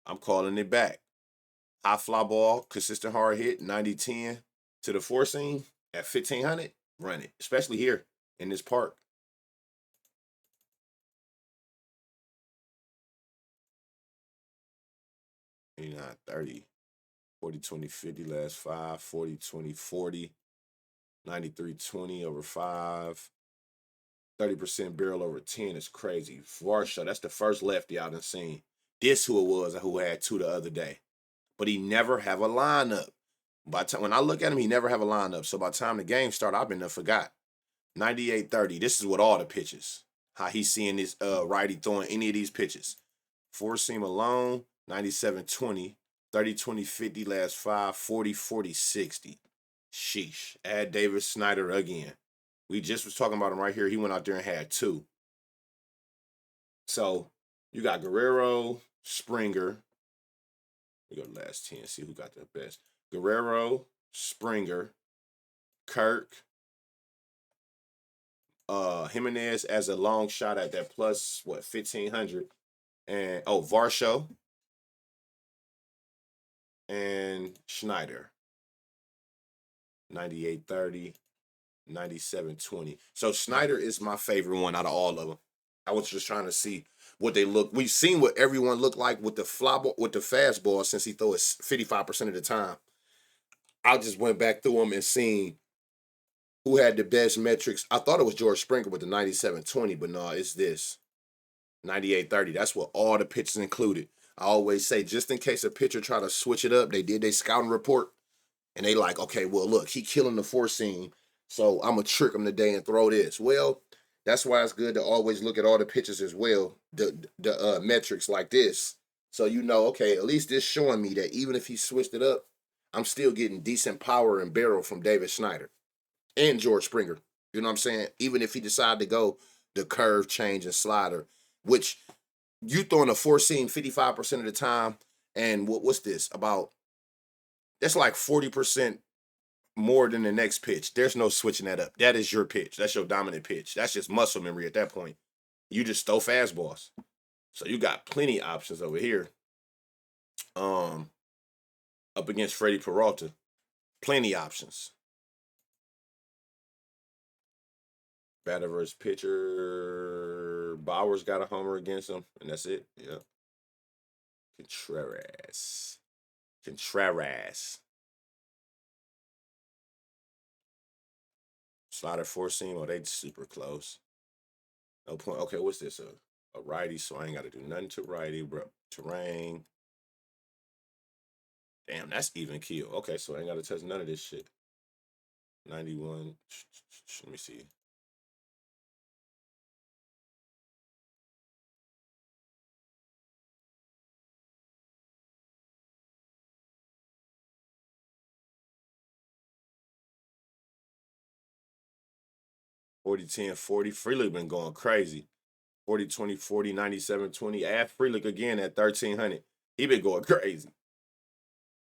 High fly ball, consistent hard hit, 90-10 to the 4 seam at 1,500. Run it, especially here in this park. Not 30. 40-20-50 last 5. 40-20-40. 93-20 over 5. 30% barrel over 10 is crazy. Varsha, that's the first lefty I done seen. This who it was who had 2 the other day. But he never have a lineup. When I look at him, he never have a lineup. So by the time the game start, I've been done forgot. 98-30. This is with all the pitches. how he's seeing this righty throwing any of these pitches. Four seam alone, 97-20, 30-20, 50 last 5, 40, 40, 60. Sheesh. Add David Snyder again. We just was talking about him right here. He went out there and had 2. So you got Guerrero, Springer. We go to last 10, see who got the best. Guerrero, Springer, Kirk, Jimenez as a long shot at that plus, 1,500. And, Varsho and Schneider. 98-30, 97-20. So Snyder is my favorite one out of all of them. I was just trying to see what they look. We've seen what everyone looked like with the fastball since he throws 55% of the time. I just went back through them and seen who had the best metrics. I thought it was George Springer with the 97-20, but no, it's this 98-30. That's what all the pitches included. I always say, just in case a pitcher try to switch it up, they did their scouting report, and they like, okay, well, look, he killing the four seam, so I'm going to trick him today and throw this. Well, that's why it's good to always look at all the pitches as well, the metrics like this. So you know, okay, at least this showing me that even if he switched it up, I'm still getting decent power and barrel from David Schneider and George Springer. You know what I'm saying? Even if he decided to go the curve, change, and slider, which you throwing a four seam 55% of the time, and what's this? That's like 40% more than the next pitch. There's no switching that up. That is your pitch. That's your dominant pitch. That's just muscle memory at that point. You just throw fastballs. So you got plenty of options over here. Up against Freddie Peralta. Plenty options. Batter versus pitcher. Bauer's got a homer against him, and that's it. Yeah. Contreras. Slider four seam. Oh, they super close. No point. Okay, what's this? A righty, so I ain't got to do nothing to righty, bro. Terrain. Damn, that's even keel. Okay, so I ain't got to touch none of this shit. 91. Let me see. Forty, 10, 40. Freelick been going crazy. 40, 20, 40, 97, 20. Add Freelick again at 1,300. He been going crazy.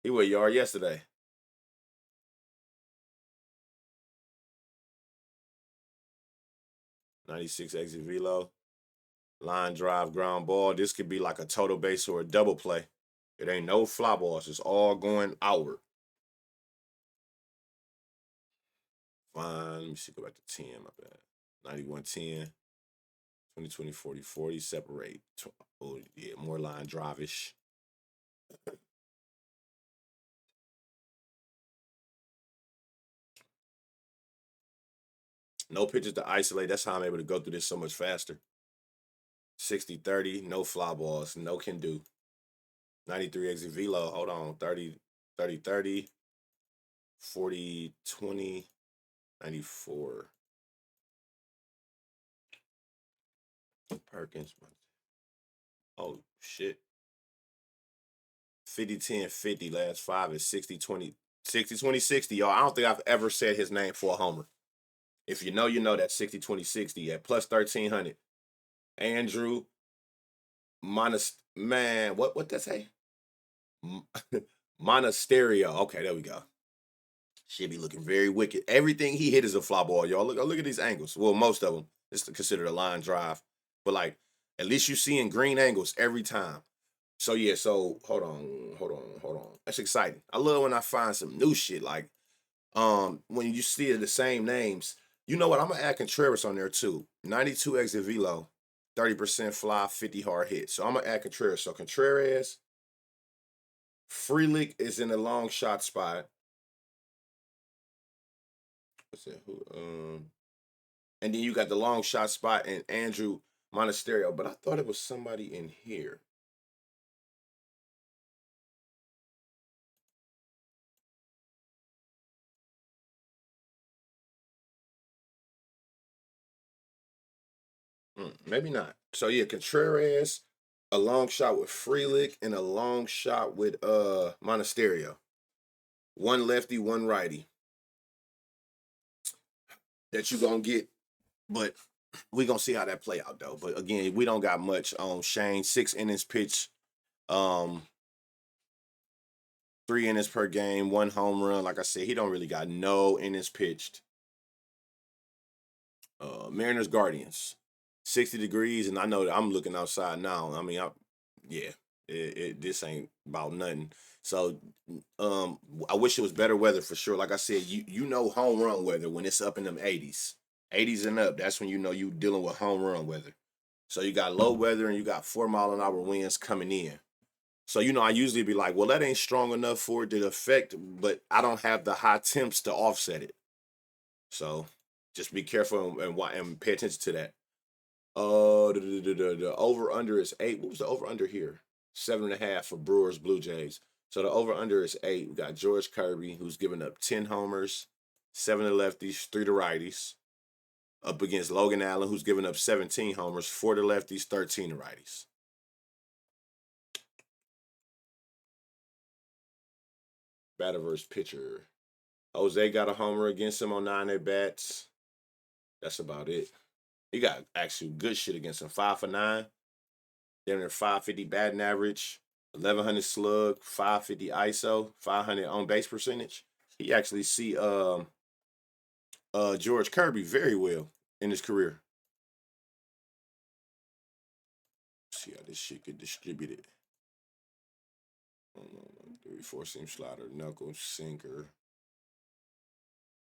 He went yard yesterday. '96 exit velo. Line drive, ground ball. This could be like a total base or a double play. It ain't no fly balls. It's all going outward. Fine. Let me see. Go back to 10. My bad. 91, 10. 20, 20, 40, 40. Separate. Oh, yeah. More line drive-ish. No pitches to isolate. That's how I'm able to go through this so much faster. 60, 30. No fly balls. No can do. 93 exit velo. Hold on. 30, 30, 30. 40, 20. 94. Perkins. Oh, shit. 50, 10, 50. Last 5 is 60, 20. 60, 20, 60. Y'all, I don't think I've ever said his name for a homer. If you know, you know that 60, 20, 60 at plus 1,300. Andrew Man, what that say? Monasterio. Okay, there we go. Should be looking very wicked. Everything he hit is a fly ball, y'all. Look at these angles. Well, most of them. It's considered a line drive. But like, at least you see in green angles every time. So yeah, so hold on. That's exciting. I love when I find some new shit. Like, when you see the same names. You know what? I'm gonna add Contreras on there too. 92 exit velo, 30% fly, 50 hard hit. So I'm gonna add Contreras. So Contreras, Freelick is in the long shot spot. What's that? And then you got the long shot spot and Andrew Monasterio, but I thought it was somebody in here. Maybe not. So yeah, Contreras, a long shot with Freelick, and a long shot with Monasterio. One lefty, one righty. That you gonna get, but we gonna see how that play out though. But again, we don't got much on Shane. 6 innings pitch, um, 3 innings per game, 1 home run. Like I said, he don't really got no innings pitched. Mariners Guardians, 60 degrees, and I know that I'm looking outside now. I mean, yeah, this ain't about nothing. So, I wish it was better weather for sure. Like I said, you know home run weather when it's up in them 80s and up. That's when you know you dealing with home run weather. So you got low weather and you got 4 mile an hour winds coming in. So I usually be like, well, that ain't strong enough for it to affect, but I don't have the high temps to offset it. So just be careful and pay attention to that. The over under is 8. What was the over under here? 7.5 for Brewers Blue Jays. So the over under is 8. We got George Kirby, who's given up 10 homers, 7 to lefties, 3 to righties. Up against Logan Allen, who's given up 17 homers, 4 to lefties, 13 to righties. Batter versus pitcher. Jose got a homer against him on 9 at bats. That's about it. He got actually good shit against him. 5 for 9. They're 550 batting average, 1100 slug, 550 ISO, 500 on base percentage. He actually see George Kirby very well in his career. See how this shit get distributed. 3 4-seam slider, knuckle, sinker.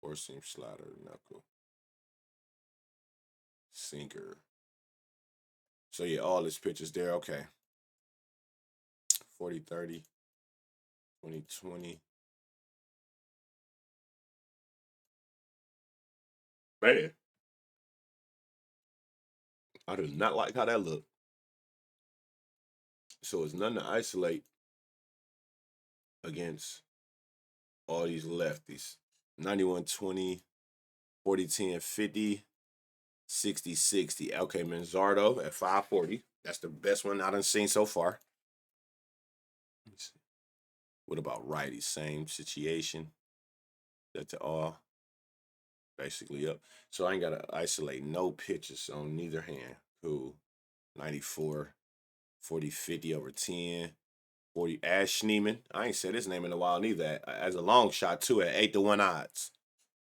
4-seam slider, knuckle, sinker. So yeah, all his pitches there. Okay. 40-30, 20-20. Man, I do not like how that looked. So it's nothing to isolate against all these lefties. 91-20, 40-10, 50, 60-60. Okay, Manzardo at 540. That's the best one I done seen so far. Let me see. What about righties? Same situation. That to all. Basically up. So I ain't got to isolate no pitches on neither hand. Cool. 94, 40-50 over 10. 40 Ash Schneeman. I ain't said his name in a while neither. As a long shot too at 8-1 odds.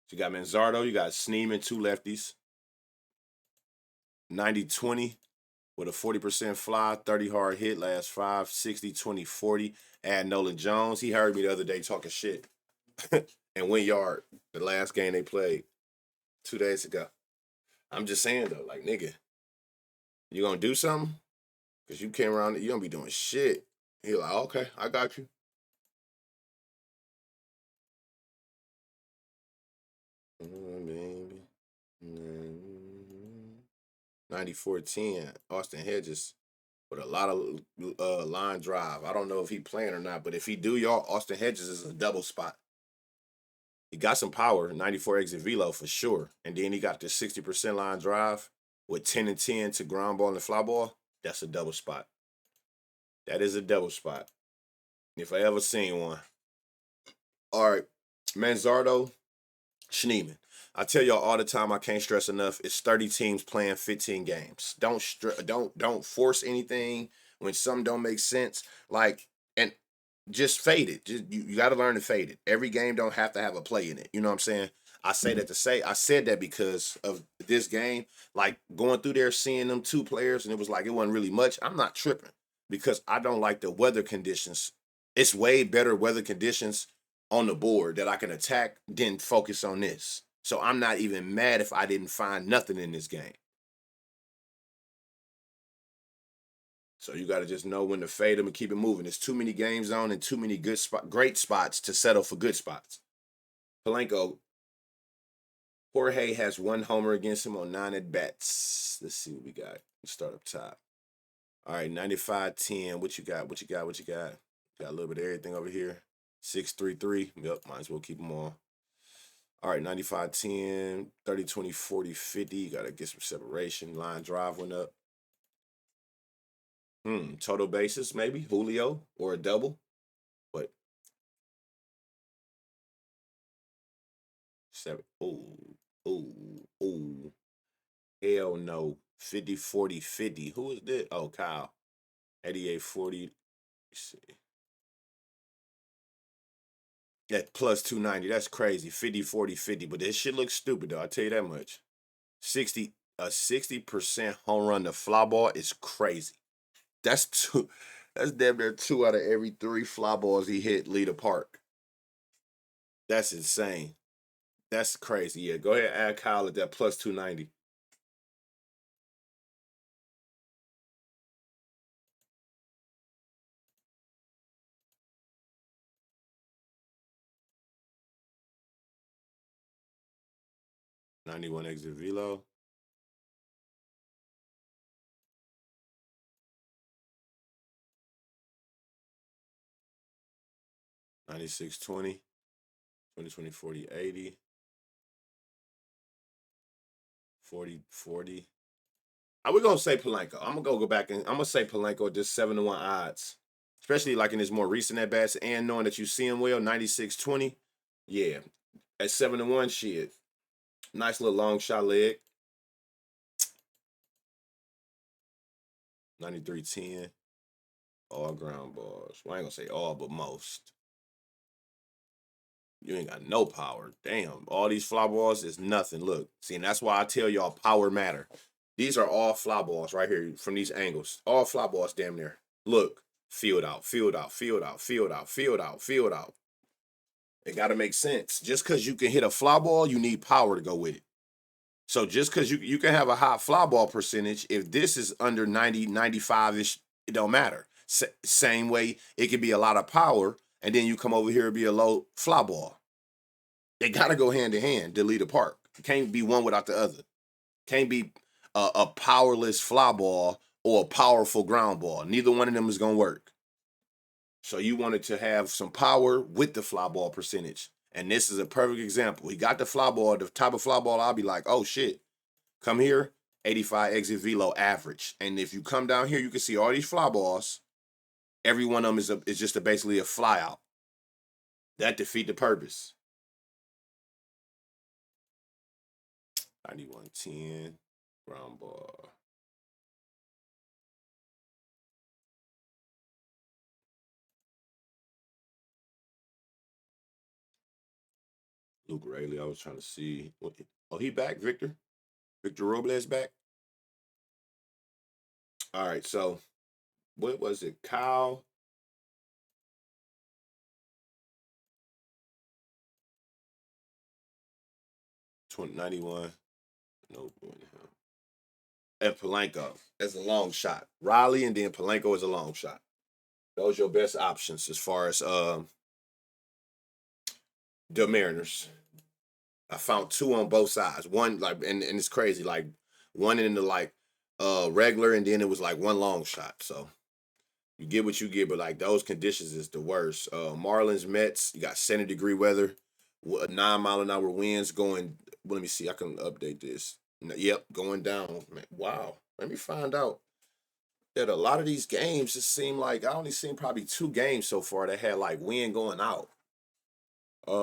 So you got Manzardo, you got Schneeman, 2 lefties. 90-20 with a 40% fly, 30 hard hit, last 5, 60, 20, 40. Add Nolan Jones. He heard me the other day talking shit. And went yard the last game they played 2 days ago. I'm just saying though, like, nigga, you gonna do something? Because you came around, you gonna be doing shit. He like, okay, I got you. Baby. 94-10, Austin Hedges with a lot of line drive. I don't know if he playing or not, but if he do, y'all, Austin Hedges is a double spot. He got some power, 94 exit velo for sure. And then he got the 60% line drive with 10-10 to ground ball and fly ball. That's a double spot. That is a double spot. If I ever seen one. All right, Manzardo, Schneeman. I tell y'all all the time, I can't stress enough. It's 30 teams playing 15 games. Don't force anything when something don't make sense. Like, and just fade it. Just you got to learn to fade it. Every game don't have to have a play in it. You know what I'm saying? I said that because of this game. Like going through there, seeing them 2 players, and it was like it wasn't really much. I'm not tripping because I don't like the weather conditions. It's way better weather conditions on the board that I can attack than focus on this. So I'm not even mad if I didn't find nothing in this game. So you got to just know when to fade them and keep it moving. There's too many games on and too many great spots to settle for good spots. Polanco, Jorge has 1 homer against him on 9 at bats. Let's see what we got. Let's start up top. All right, 95-10. What you got? Got a little bit of everything over here. 6-3-3. Yep, might as well keep them all. All right, 95, 10, 30, 20, 40, 50. You got to get some separation. Line drive went up. Total basis, maybe Julio or a double. But seven. Ooh. Hell no. 50, 40, 50. Who is that? Oh, Kyle. 88, 40. See. At plus 290. That's crazy. 50, 40, 50. But this shit looks stupid, though. I'll tell you that much. 60, a 60% home run to fly ball is crazy. That's two. That's damn near 2 out of every 3 fly balls he hit lead a park. That's insane. That's crazy. Yeah, go ahead, add Kyle at that plus 290. '91 exit velo. 96 20. 20 40 80. 40 40. We're gonna say Polanco. I'm gonna go back and I'm gonna say Polanco at just 7-1 odds. Especially like in his more recent at bats and knowing that you see him well, 96 20. Yeah. At 7-1, shit. Nice little long shot leg. 93 10. All ground balls. Well, I ain't gonna say all, but most. You ain't got no power. Damn. All these fly balls is nothing. Look. See, and that's why I tell y'all power matter. These are all fly balls right here from these angles. All fly balls damn near. Look. Field out, field out, field out, field out, field out, field out. It gotta make sense. Just because you can hit a fly ball, you need power to go with it. So just because you can have a high fly ball percentage, if this is under 90, 95-ish, it don't matter. Same way, it could be a lot of power, and then you come over here and be a low fly ball. They got to go hand in hand to lead a park. It can't be one without the other. Can't be a powerless fly ball or a powerful ground ball. Neither one of them is going to work. So you wanted to have some power with the fly ball percentage. And this is a perfect example. He got the fly ball, the type of fly ball I'll be like, oh shit, come here, 85 exit velo average. And if you come down here, you can see all these fly balls. Every one of them is just basically a fly out. That defeat the purpose. 91-10, ground ball. Luke Rayleigh, I was trying to see. Oh, he back, Victor? Victor Robles back? All right, so what was it? Kyle. 91. No. And Polanco as a long shot. Riley and then Polanco is a long shot. Those are your best options as far as the Mariners. I found 2 on both sides. One like and it's crazy. Like one in the like regular and then it was like one long shot. So you get what you get, but like those conditions is the worst. Marlins, Mets, you got 70-degree weather, 9-mile-an-hour winds going. Well, let me see. I can update this. Yep, going down. Man, wow. Let me find out that a lot of these games just seem like I only seen probably 2 games so far that had like wind going out. Who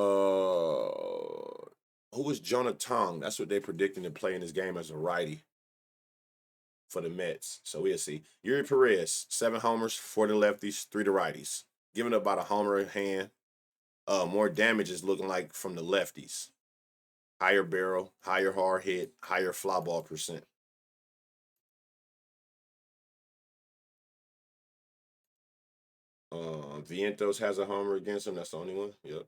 was Jonah Tong? That's what they're predicting to play in this game as a righty for the Mets. So we'll see. Yuri Perez, 7 homers, 4 to lefties, 3 to righties. Giving up about a homer a hand. More damage is looking like from the lefties. Higher barrel, higher hard hit, higher fly ball percent. Vientos has a homer against him. That's the only one. Yep.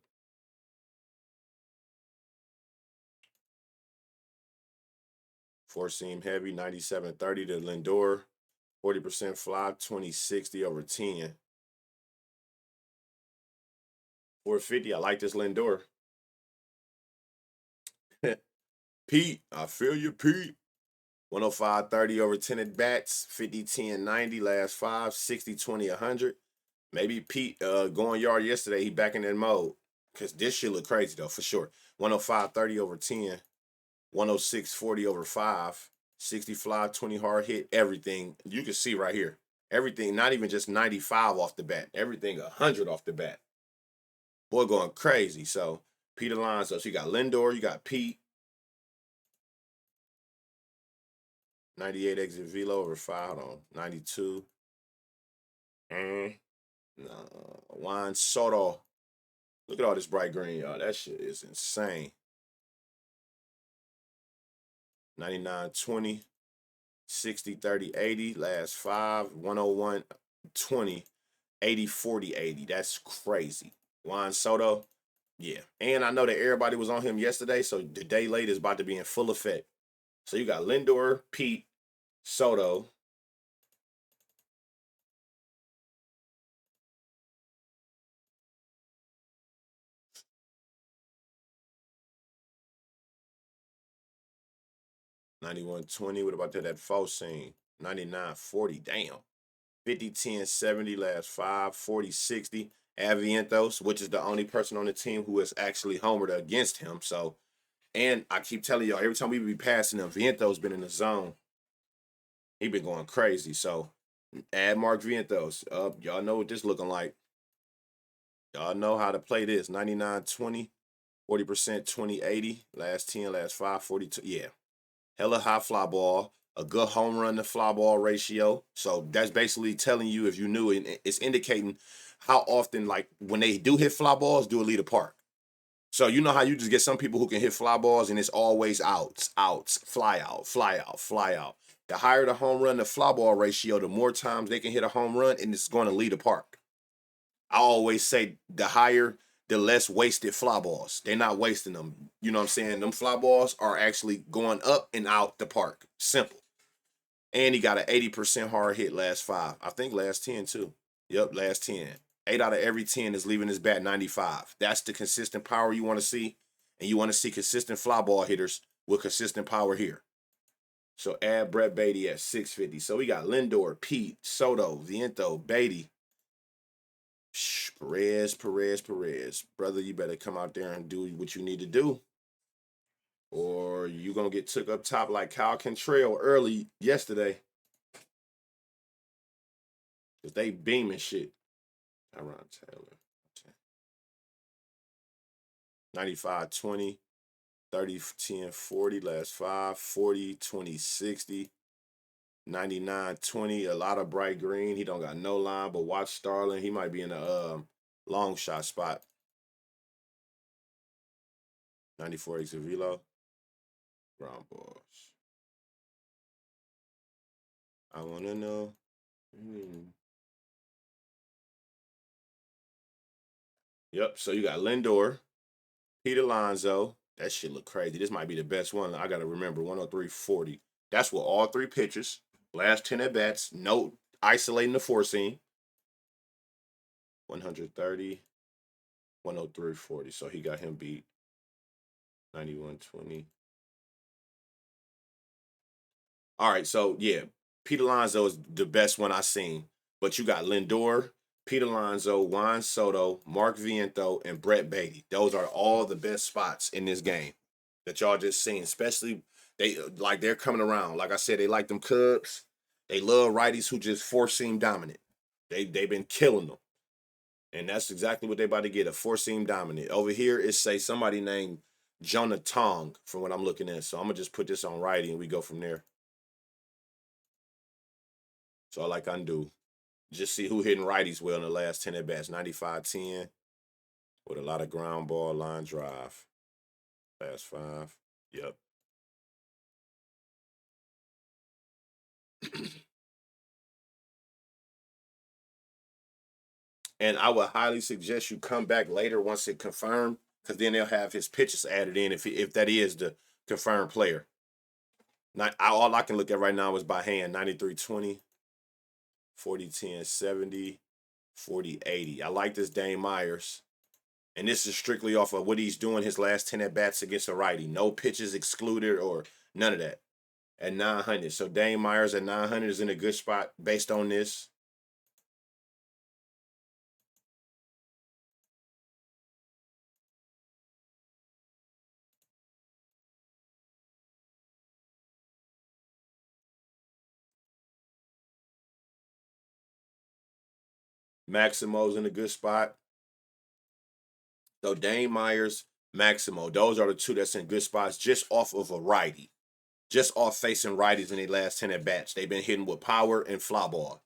Four seam heavy, 97-30 to Lindor. 40% fly, 20-60 over 10. 450. I like this Lindor. Pete, I feel you, Pete. 105-30 over 10 at bats, 50-10-90 last 5, 60-20 100. Maybe Pete going yard yesterday. He back in that mode because this shit look crazy though for sure. 105.30 over 10, 106.40 over 5, 60 fly, 20 hard hit, everything. You can see right here. Everything, not even just 95 off the bat. Everything 100 off the bat. Boy, going crazy. So, Peter Alonso. So, you got Lindor, you got Pete. 98 exit velo over 5. Hold on. 92. And Juan Soto. Look at all this bright green, y'all. That shit is insane. 99-20. 60, 30, 80, last 5, 101, 20, 80, 40, 80. That's crazy. Juan Soto, yeah. And I know that everybody was on him yesterday, so the day late is about to be in full effect. So you got Lindor, Pete, Soto. $91.20. What about that false scene? $99.40. Damn. 50, 10, 70, last 5, 40, 60. Avientos, which is the only person on the team who has actually homered against him. So, and I keep telling y'all, every time we be passing him, Vientos been in the zone. He been going crazy. So, add Mark Vientos. Y'all know what this looking like. Y'all know how to play this. 99-20, 40%, 20-80. Last 10, last 5, 42. Yeah. Hella high fly ball. A good home run to fly ball ratio. So that's basically telling you, if you knew it, it's indicating how often, like when they do hit fly balls, do it lead a park. So you know how you just get some people who can hit fly balls and it's always outs, fly out, fly out, fly out. The higher the home run to fly ball ratio, the more times they can hit a home run and it's going to lead a park. I always say the higher, the less wasted fly balls. They're not wasting them. You know what I'm saying? Them fly balls are actually going up and out the park. Simple. And he got an 80% hard hit last 5. I think last 10 too. Yep, last 10. 8 out of every 10 is leaving his bat 95. That's the consistent power you want to see. And you want to see consistent fly ball hitters with consistent power here. So add Brett Beatty at 650. So we got Lindor, Pete, Soto, Viento, Beatty. Perez. Brother, you better come out there and do what you need to do. Or you going to get took up top like Kyle Cantrell early yesterday. Because they beaming shit. Tyron Taylor. 95-20. 30, 10, 40, last 5. 40, 20, 60. 99-20. A lot of bright green. He don't got no line, but watch Starling. He might be in a long shot spot. 94 exit velo. Ground balls. I want to know. Yep, so you got Lindor, Pete Alonso. That shit look crazy. This might be the best one. I got to remember, 103.40. That's with all 3 pitches. Last 10 at-bats. No isolating the 4 seam. 130, 103.40. So he got him beat. 91.20. All right, so yeah, Pete Alonso is the best one I seen. But you got Lindor, Pete Alonso, Juan Soto, Mark Viento, and Brett Beatty. Those are all the best spots in this game that y'all just seen. Especially they're coming around. Like I said, they like them Cubs. They love righties who just 4-seam dominant. They've been killing them. And that's exactly what they about to get, a 4-seam dominant. Over here, it's say somebody named Jonah Tong from what I'm looking at. So I'm going to just put this on righty and we go from there. So all I can do, just see who hitting righties well in the last 10 at-bats. 95-10 with a lot of ground ball, line drive. Last 5. Yep. And I would highly suggest you come back later once it confirmed, because then they'll have his pitches added in if that is the confirmed player. All I can look at right now is by hand. 93-20, 40-10, 70, 40-80. I like this Dane Myers. And this is strictly off of what he's doing his last 10 at-bats against a righty. No pitches excluded or none of that. At 900. So Dane Myers at 900 is in a good spot based on this. Maximo's in a good spot. So Dane Myers, Maximo, those are the two that's in good spots just off of a righty. Just off facing righties in their last 10 at bats. They've been hitting with power and fly ball.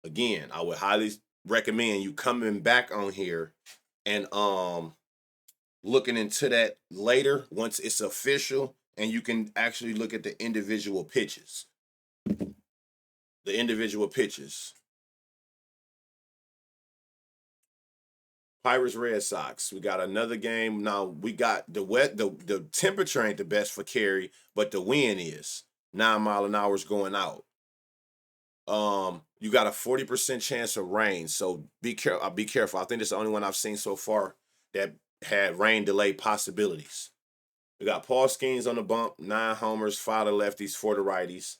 Again, I would highly recommend you coming back on here and looking into that later once it's official and you can actually look at the individual pitches. The individual pitches. Pirates Red Sox. We got another game. Now we got the temperature ain't the best for Cary, but the wind is 9 mile an hour is going out. You got a 40% chance of rain, so be careful. Be careful. I think it's the only one I've seen so far that had rain delay possibilities. We got Paul Skeens on the bump, 9 homers, 5 to lefties, 4 to righties.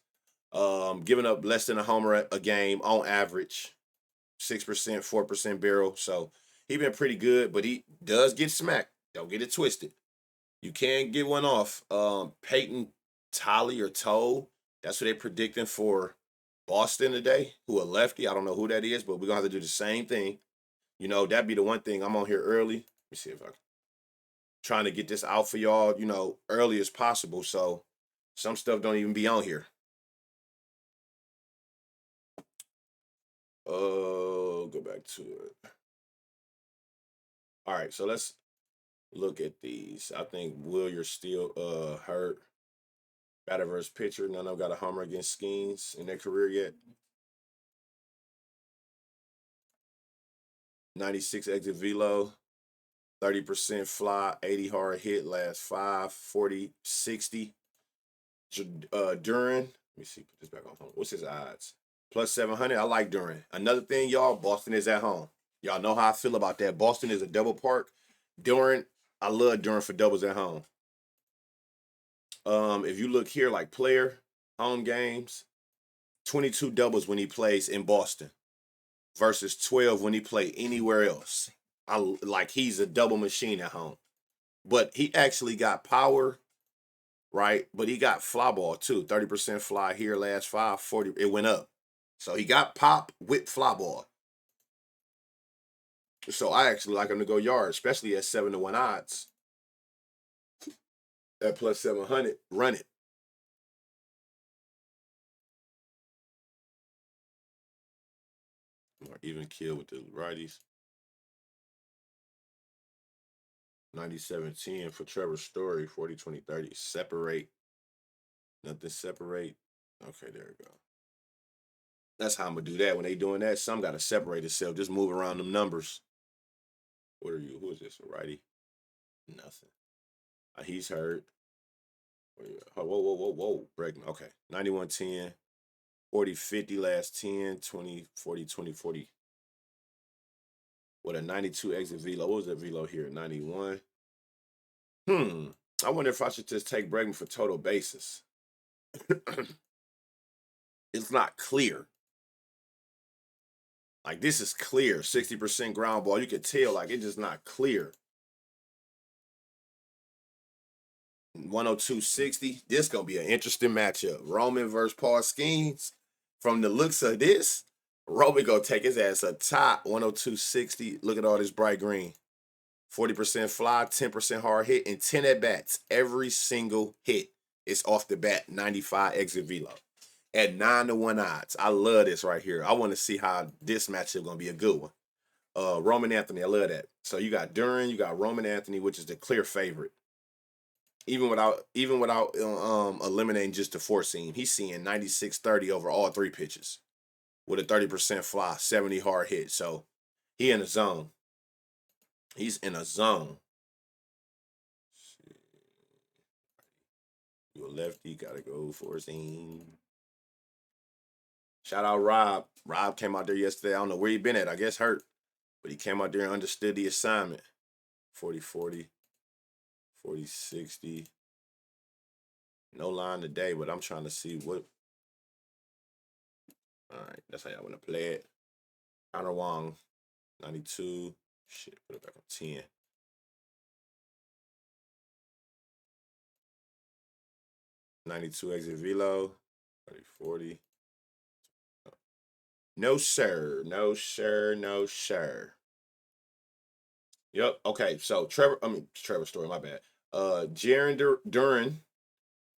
Giving up less than a homer a game on average, 6%, 4% barrel. So he been pretty good, but he does get smacked. Don't get it twisted. You can get one off. Peyton Tolly or Toll, that's what they're predicting for Boston today, who a lefty. I don't know who that is, but we're going to have to do the same thing. You know, that'd be the one thing. I'm on here early. Let me see if I can. Trying to get this out for y'all, you know, early as possible. So some stuff don't even be on here. Go back to it. All right, so let's look at these. I think Willier's still hurt. Batter versus pitcher. None of them got a homer against Skeens in their career yet. 96 exit velo, 30% fly, 80 hard hit, last 5, 40, 60. Duran, let me see, put this back on home. What's his odds? Plus 700. I like Duran. Another thing, y'all, Boston is at home. Y'all know how I feel about that. Boston is a double park. Duran, I love Duran for doubles at home. If you look here, like player, home games, 22 doubles when he plays in Boston versus 12 when he play anywhere else. He's a double machine at home. But he actually got power, right? But he got fly ball too. 30% fly here, last 5, 40. It went up. So he got pop with fly ball. So I actually like him to go yard, especially at 7-1 odds. At plus 700, run it. Or even kill with the righties. 97-10 for Trevor Story, 40, 20, 30. Separate. Nothing separate. Okay, there we go. That's how I'm going to do that. When they doing that, some got to separate itself. Just move around them numbers. What are you? Who is this? A righty? Nothing. He's hurt. Whoa. Bregman. Okay. 91-10. 40-50 last 10. 20-40, 20-40. With a 92 exit velo. What was that velo here? 91. I wonder if I should just take Bregman for total bases. It's not clear. Like, this is clear. 60% ground ball. You can tell, like, it's just not clear. 102.60. This going to be an interesting matchup. Roman versus Paul Skeens. From the looks of this, Roman going to take his ass a top. 102.60. Look at all this bright green. 40% fly, 10% hard hit, and 10 at-bats. Every single hit is off the bat. 95 exit velo. At 9-1 odds. I love this right here. I want to see how this matchup going to be a good one. Roman Anthony, I love that. So you got Duran, you got Roman Anthony, which is the clear favorite. Even without eliminating just the 4 seam, he's seeing 96-30 over all 3 pitches with a 30% fly, 70 hard hit. So he in a zone. He's in a zone. You a lefty, gotta go 4 seam. Shout out Rob. Rob came out there yesterday. I don't know where he been at. I guess hurt. But he came out there and understood the assignment. 40-40. 40-60. No line today, but I'm trying to see what. All right, that's how y'all want to play it. Counter Wong, 92. Shit, put it back on 10. 92 exit velo, 30-40. No, sir. No, sir. No, sir. Yep. Okay. So Trevor Story, my bad. Jaron Duran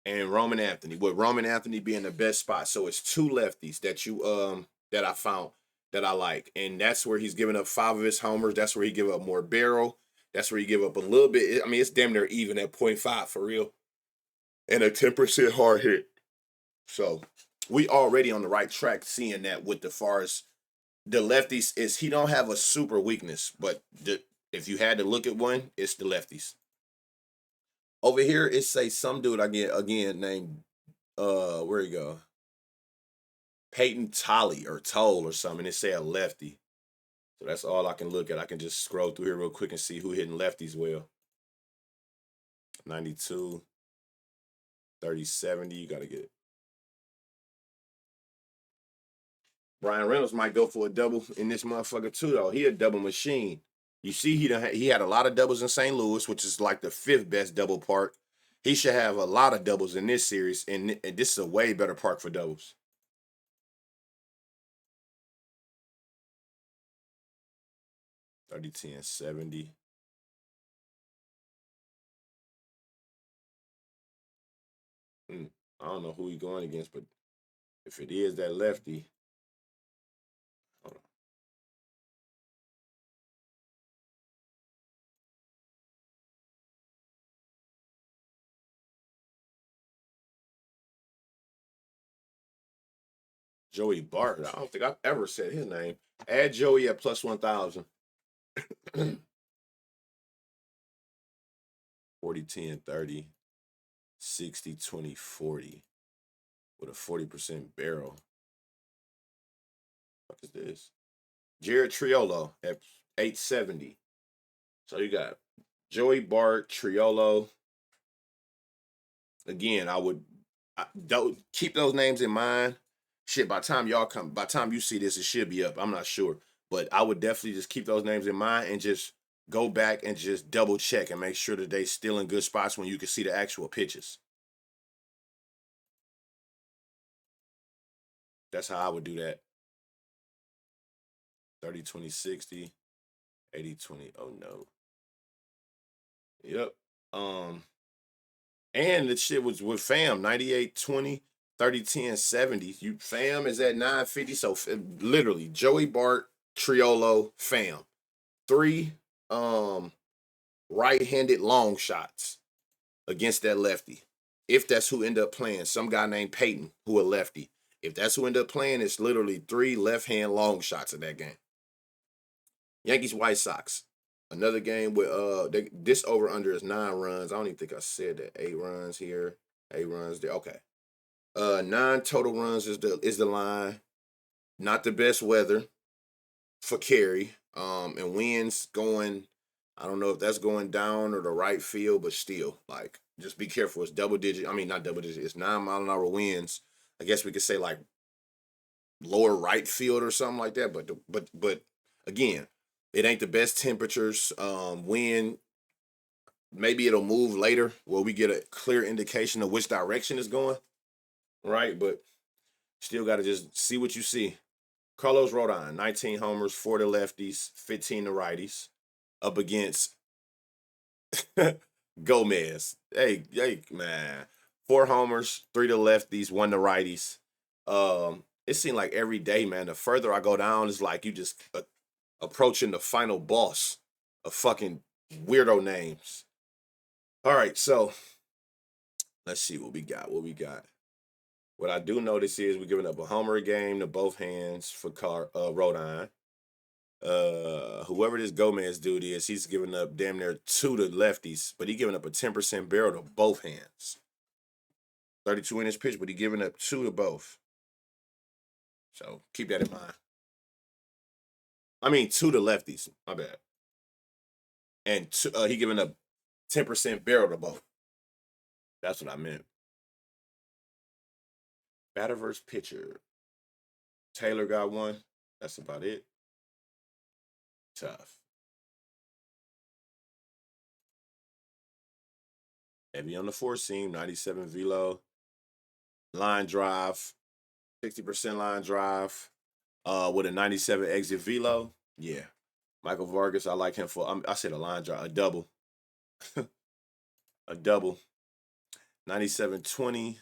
and Roman Anthony. With Roman Anthony being the best spot. So it's two lefties that I found that I like. And that's where he's giving up 5 of his homers. That's where he give up more barrel. That's where he give up a little bit. I mean, it's damn near even at .5 for real. And a 10% hard hit. So we already on the right track seeing that with the far as the lefties is he don't have a super weakness, but if you had to look at one, it's the lefties. Over here, it say some dude again named where you go? Peyton Tolley or Toll or something. It say a lefty. So that's all I can look at. I can just scroll through here real quick and see who hitting lefties well. 92, 30, 70. You gotta get it. Brian Reynolds might go for a double in this motherfucker too, though. He a double machine. You see, he had a lot of doubles in St. Louis, which is like the 5th best double park. He should have a lot of doubles in this series, and this is a way better park for doubles. 30, 10, 70. I don't know who he going against, but if it is that lefty, hold on. Joey Bart. I don't think I've ever said his name. Add Joey at plus 1,000. 40, 10, 30, 60, 20, 40 with a 40% barrel. What is this? Jared Triolo at 870. So you got Joey Bart, Triolo. Again, don't keep those names in mind. Shit, by the time you see this, it should be up. I'm not sure. But I would definitely just keep those names in mind and just go back and just double check and make sure that they still in good spots when you can see the actual pitches. That's how I would do that. 30, 20, 60, 80, 20. Oh no. Yep. And the shit was with fam 98, 20, 30, 10, 70. You fam is at 950. So literally Joey Bart, Triolo, fam. 3 right-handed long shots against that lefty. If that's who end up playing, some guy named Peyton, who a lefty. If that's who end up playing, it's literally 3 left-hand long shots in that game. Yankees White Sox. Another game with this over under is 9 runs. I don't even think I said that. 8 runs here, 8 runs there. Okay. 9 total runs is the line. Not the best weather for carry. And winds going, I don't know if that's going down or the right field, but still, like, just be careful. It's double digit. I mean, not double digit. It's 9-mile-an-hour winds. I guess we could say like lower right field or something like that. But again, it ain't the best temperatures. Wind, maybe it'll move later where we get a clear indication of which direction it's going. Right, but still got to just see what you see. Carlos Rodon, 19 homers, 4 to lefties, 15 to righties, up against Gomez. Hey, man. 4 homers, 3 to lefties, 1 to righties. It seemed like every day, man, the further I go down, it's like you just approaching the final boss of fucking weirdo names. All right, so let's see what we got. What I do notice is we're giving up a homer a game to both hands for Rodon. Whoever this Gomez dude is, he's giving up damn near 2 to lefties, but he's giving up a 10% barrel to both hands. 32-inch pitch, but he's giving up 2 to both. So keep that in mind. I mean, 2 to lefties. My bad. And he giving up 10% barrel to both. That's what I meant. Batter versus pitcher. Taylor got 1. That's about it. Tough. Heavy on the 4-seam, 97 velo. Line drive, 60% line drive. With a 97 exit velo. Yeah. Michael Vargas, I like him for, I said a line drive, a double. A double. 97-20,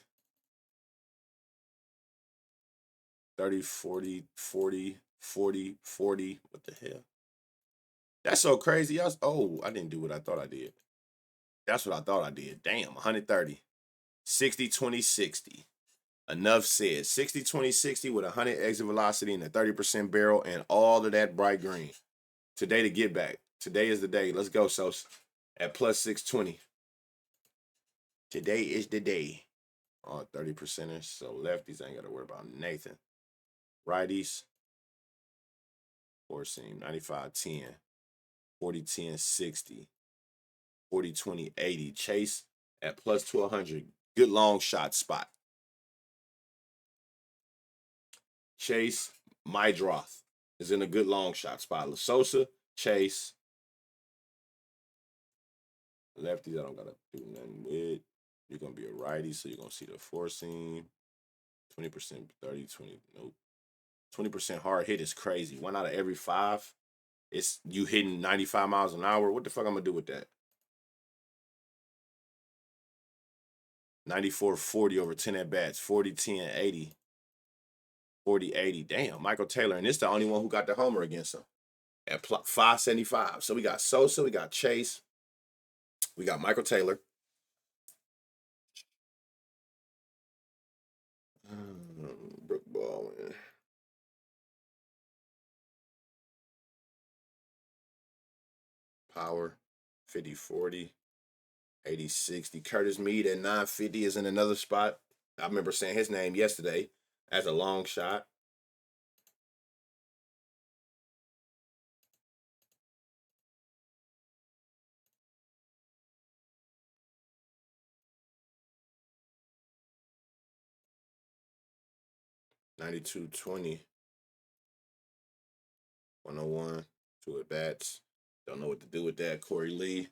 30, 40, 40, 40, 40. What the hell? That's so crazy. I didn't do what I thought I did. That's what I thought I did. Damn, 130. 60, 20, 60. Enough said. 60, 20, 60 with 100 exit velocity and a 30% barrel and all of that bright green. Today to get back. Today is the day. Let's go, Sos. At plus 620. Today is the day. All 30 percenters. So lefties ain't got to worry about Nathan. Righties. Four seam. 95, 10. 40, 10, 60. 40, 20, 80. Chase at plus 1200. Good long shot spot. Chase, Mydroth is in a good long shot spot. La Sosa, Chase. Lefties, I don't got to do nothing with. You're going to be a righty, so you're going to see the four seam. 20%, 30, 20. Nope. 20% hard hit is crazy. 1 out of every 5. It's you hitting 95 miles an hour. What the fuck I'm going to do with that? 94-40 over 10 at bats. 40, 10, 80. 40, 80. Damn, Michael Taylor. And it's the only one who got the homer against him at 575. So we got Sosa, we got Chase, we got Michael Taylor. Brooke Baldwin. Power, 50-40, 80-60. Curtis Mead at 950 is in another spot. I remember saying his name yesterday as a long shot. $92.20. 101. 2 at bats. Don't know what to do with that. Corey Lee.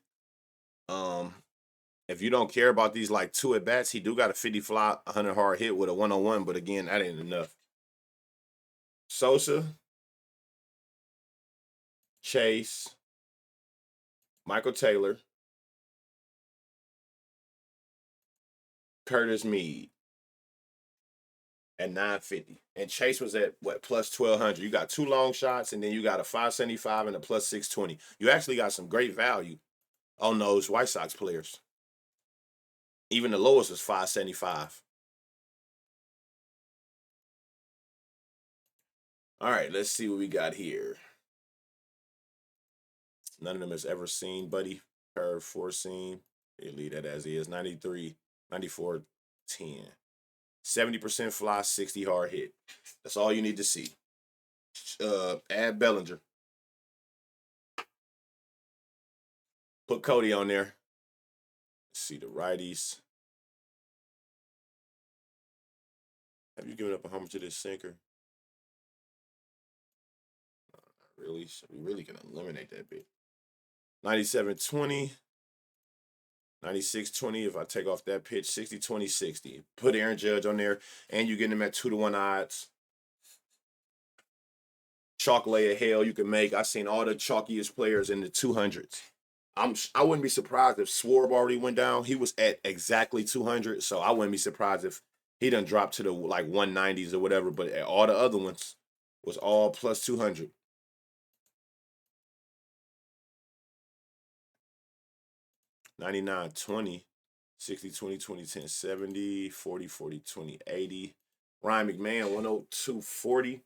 If you don't care about these like 2 at bats, he do got a 50 fly, 100 hard hit with a 101, but again, that ain't enough. Sosa, Chase, Michael Taylor, Curtis Mead at 950. And Chase was at what, plus 1200. You got 2 long shots, and then you got a 575 and a plus 620. You actually got some great value on those White Sox players. Even the lowest was 575. All right, let's see what we got here. None of them has ever seen Buddy. Curve 4 seam. They leave that as is. 93, 94, 10. 70% fly, 60 hard hit. That's all you need to see. Add Bellinger. Put Cody on there. Let's see the righties. Have you given up a homer to this sinker? Not really. So we really can eliminate that bit. 97-20. 96-20 if I take off that pitch. 60-20-60. Put Aaron Judge on there, and you get him at 2-1 odds. Chalk lay of hell you can make. I've seen all the chalkiest players in the 200s. I wouldn't be surprised if Swarb already went down. He was at exactly 200, so I wouldn't be surprised if he done dropped to the like 190s or whatever. But all the other ones was all plus 200. $99.20, 60-20, 20-10, 70, 40, 40, 20, 80. Ryan McMahon, 102.40.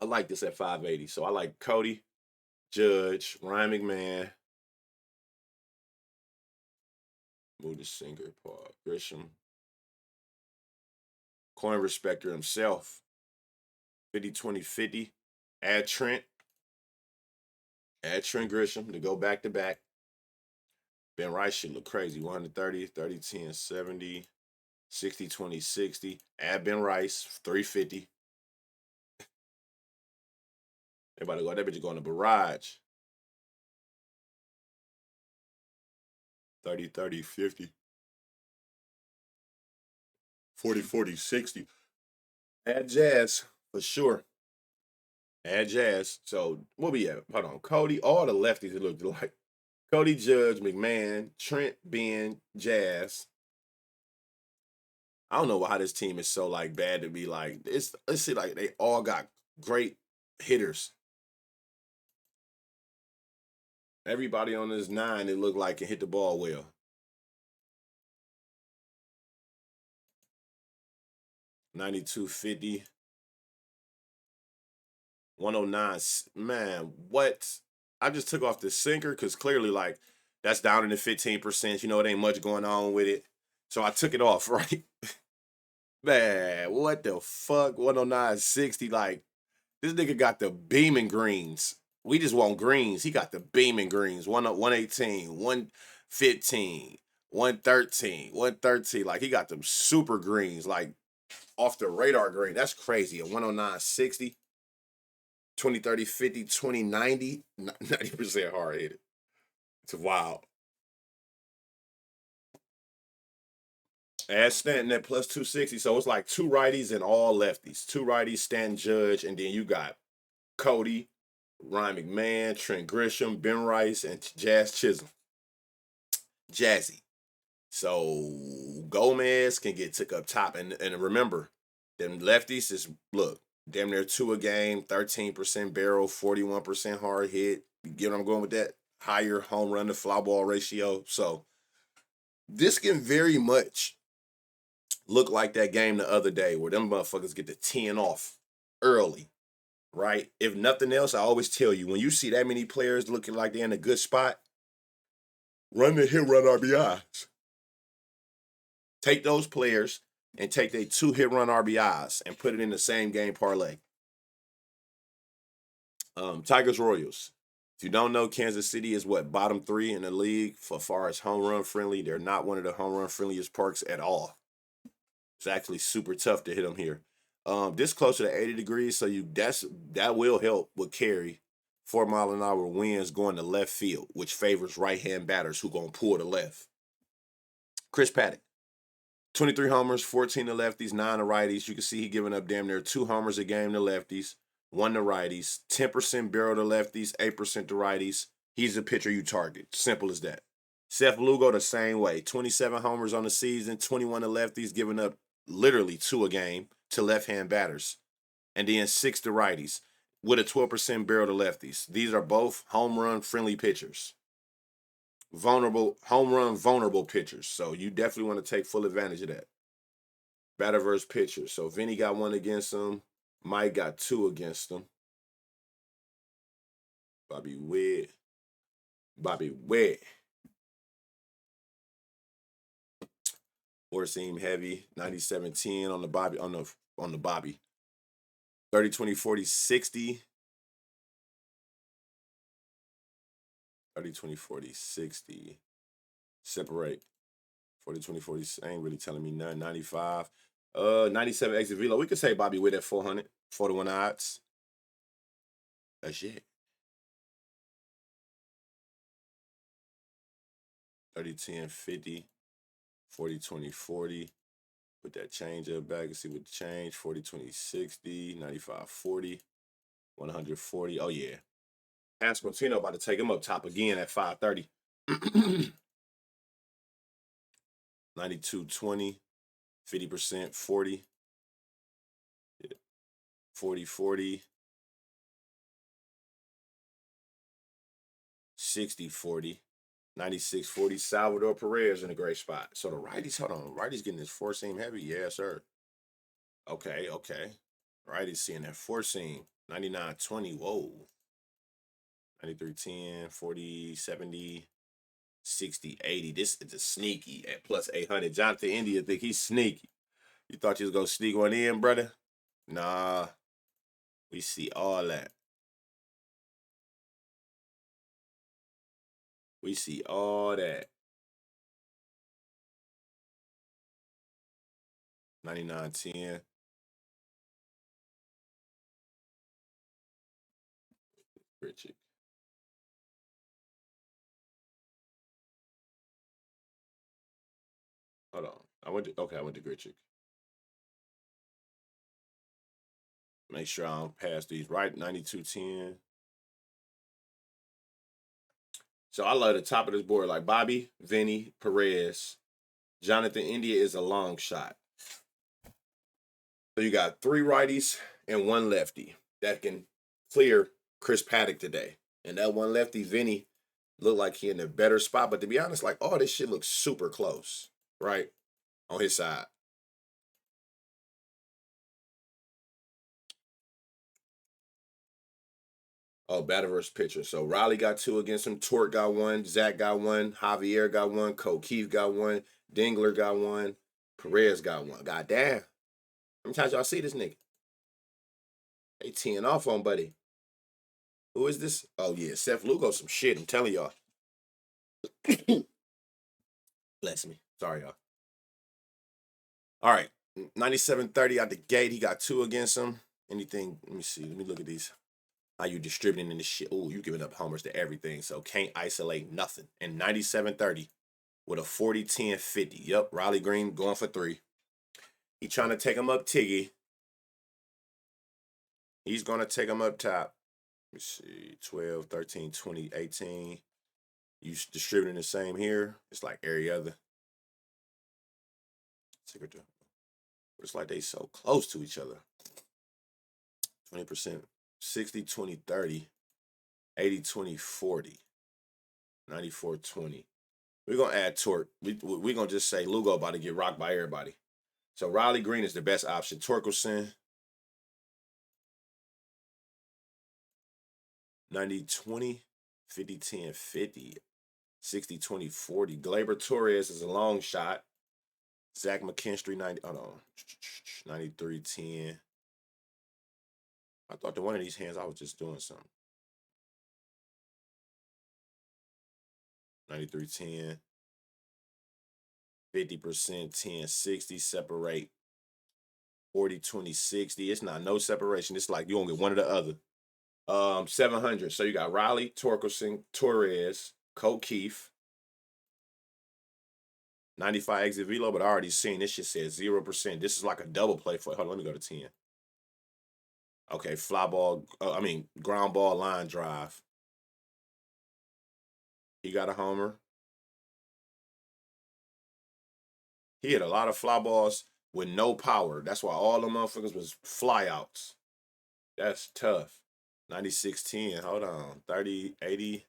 I like this at 580. So I like Cody, Judge, Ryan McMahon. Move the singer, Paul Grisham. Coin Respector himself. 50-20-50. Add Trent. Add Trent Grisham to go back to back. Ben Rice should look crazy. 130, 30-10, 70, 60-20-60. Add Ben Rice, 350. Everybody go, that bitch going to barrage. 30-30-50. 40-40-60. Add Jazz, for sure. and Jazz. So what we at? Hold on. Cody, all the lefties it looked like. Cody, Judge, McMahon, Trent, Ben, Jazz. I don't know why this team is so like bad to be like it's. Let's see, like they all got great hitters. Everybody on this nine, it looked like can hit the ball well. 92-50. 109. Man, what? I just took off the sinker because clearly, like, that's down in the 15%. You know, it ain't much going on with it. So I took it off, right? Man, what the fuck? 109.60. Like, this nigga got the beaming greens. We just want greens. He got the beaming greens. 118, 115, 113, 113. Like, he got them super greens, like off the radar green. That's crazy. A 109.60. 20, 30, 50, 20, 90, 90% hard hit. It's wild. Add Stanton at plus 260. So it's like two righties and all lefties. Two righties, Stanton, Judge, and then you got Cody, Ryan McMahon, Trent Grisham, Ben Rice, and Jazz Chisholm. Jazzy. So Gomez can get took up top. And remember, them lefties is, look, damn near two a game, 13% barrel, 41% hard hit. You get what I'm going with that? Higher home run to fly ball ratio. So this can very much look like that game the other day where them motherfuckers get the 10 off early, right? If nothing else, I always tell you, when you see that many players looking like they're in a good spot, run the hit run RBIs. Take those players and take their 2 hit run RBIs and put it in the same game parlay. Tigers Royals. If you don't know, Kansas City is what, bottom 3 in the league for far as home run friendly. They're not one of the home run friendliest parks at all. It's actually super tough to hit them here. This closer to 80 degrees, so that will help with carry. 4-mile-an-hour winds going to left field, which favors right-hand batters who gonna pull to left. Chris Paddock, 23 homers, 14 to lefties, 9 to righties. You can see he giving up damn near 2 homers a game to lefties, 1 to righties, 10% barrel to lefties, 8% to righties. He's the pitcher you target. Simple as that. Seth Lugo the same way. 27 homers on the season, 21 to lefties, giving up literally 2 a game to left-hand batters. And then 6 to righties with a 12% barrel to lefties. These are both home run friendly pitchers. Vulnerable pitchers. So you definitely want to take full advantage of that. Batter versus pitcher. So Vinny got 1 against him. Mike got 2 against him. Bobby Witt. Four seam heavy. 97-10 on the Bobby. On the Bobby. 30, 20, 40, 60. 30, 20, 40, 60. Separate. 40, 20, 40. Ain't really telling me nothing. 95. 97 exit velo. We could say Bobby Witt at 400. 41 odds. That's it. 30, 10, 50. 40, 20, 40. Put that change up back and see what the change. 40, 20, 60. 95, 40. 140. Oh, yeah. Pasquantino about to take him up top again at 530. 92, 20. 50%, 40. 40, 40. 60, 40. 96, 40. Salvador Perez in a great spot. So the righties, hold on. Righties getting this 4-seam heavy. Yes, sir. Okay. Righties seeing that 4-seam. 99, 20. Whoa. 93, 10, 40, 70, 60, 80. This is a sneaky at plus 800. Jonathan India think he's sneaky. You thought you was going to sneak one in, brother? Nah. We see all that. We see all that. 99-10. Richard. Hold on. I went to Grichuk. Make sure I don't pass these right. 92-10. So I love the top of this board like Bobby, Vinny, Perez. Jonathan India is a long shot. So you got 3 righties and 1 lefty that can clear Chris Paddock today. And that 1 lefty, Vinny, looked like he in a better spot. But to be honest, like all this shit looks super close, right? On his side. Oh, batter versus pitcher. So Riley got 2 against him. Torque got 1. Zach got 1. Javier got 1. Keith got 1. Dingler got 1. Perez got 1. God damn. How many times y'all see this nigga? They teeing off on buddy. Who is this? Oh, yeah. Seth Lugo some shit. I'm telling y'all. Bless me. Sorry, y'all. All right. 97-30 out the gate. He got 2 against him. Anything? Let me see. Let me look at these. How you distributing in this shit? Oh, you giving up homers to everything, so can't isolate nothing. And 97-30 with a 40-10-50. Yep, Riley Green going for 3. He trying to take him up Tiggy. He's going to take him up top. Let me see, 12, 13, 20, 18. You distributing the same here. It's like every other. It's like they so close to each other. 20%. 60, 20, 30, 80, 20, 40, 94, 20. We're going to add Torque. We're going to just say Lugo about to get rocked by everybody. So Riley Green is the best option. Torkelson, 90, 20, 50, 10, 50, 60, 20, 40. Gleyber Torres is a long shot. Zach McKinstry, 90, hold on, 93, 10. I thought the one of these hands I was just doing something. 93, 10. 50%, 10, 60, separate. 40, 20, 60. It's not no separation. It's like you only get one or the other. 700. So you got Riley, Torkelson, Torres, Keith. 95 exit velo, but I already seen this shit says 0%. This is like a double play for. Hold on, let me go to 10. Okay, fly ball. Ground ball line drive. He got a homer. He hit a lot of fly balls with no power. That's why all the motherfuckers was flyouts. That's tough. 96-10. Hold on. 30, 80,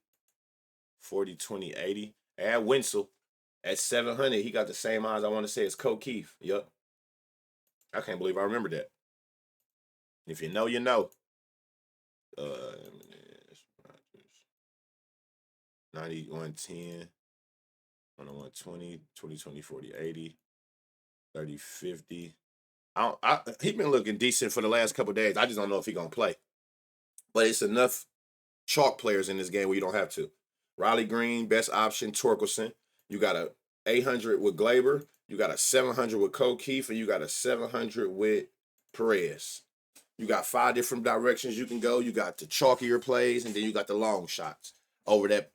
40, 20, 80. Add Wenzel. At 700, he got the same odds I want to say as Keith. Yup. I can't believe I remember that. If you know, you know. 90, 110, 120, 20, 20, 40, 80, 30, 50. He been looking decent for the last couple days. I just don't know if he going to play. But it's enough chalk players in this game where you don't have to. Riley Green, best option, Torkelson. You got a 800 with Gleyber. You got a 700 with Keith, and you got a 700 with Perez. You got 5 different directions you can go. You got the chalkier plays, and then you got the long shots. Over that,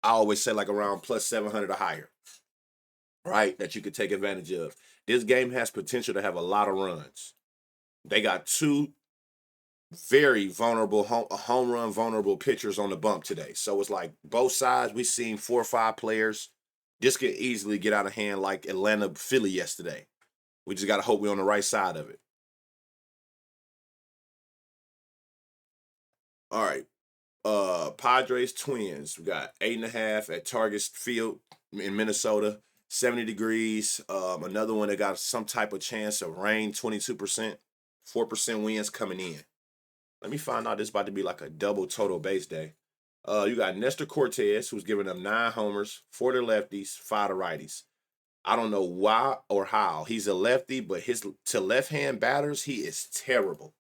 I always say like around plus 700 or higher, right, that you could take advantage of. This game has potential to have a lot of runs. They got 2 very vulnerable, home run vulnerable pitchers on the bump today. So it's like both sides, we've seen 4 or 5 players. This could easily get out of hand like Atlanta, Philly yesterday. We just got to hope we're on the right side of it. All right. Padres Twins. We got 8.5 at Target Field in Minnesota. 70 degrees. Another one that got some type of chance of rain, 22%. 4% winds coming in. Let me find out. This is about to be like a double total base day. You got Nestor Cortez, who's giving them 9 homers, 4 to lefties, 5 to righties. I don't know why or how. He's a lefty, but to left-hand batters, he is terrible.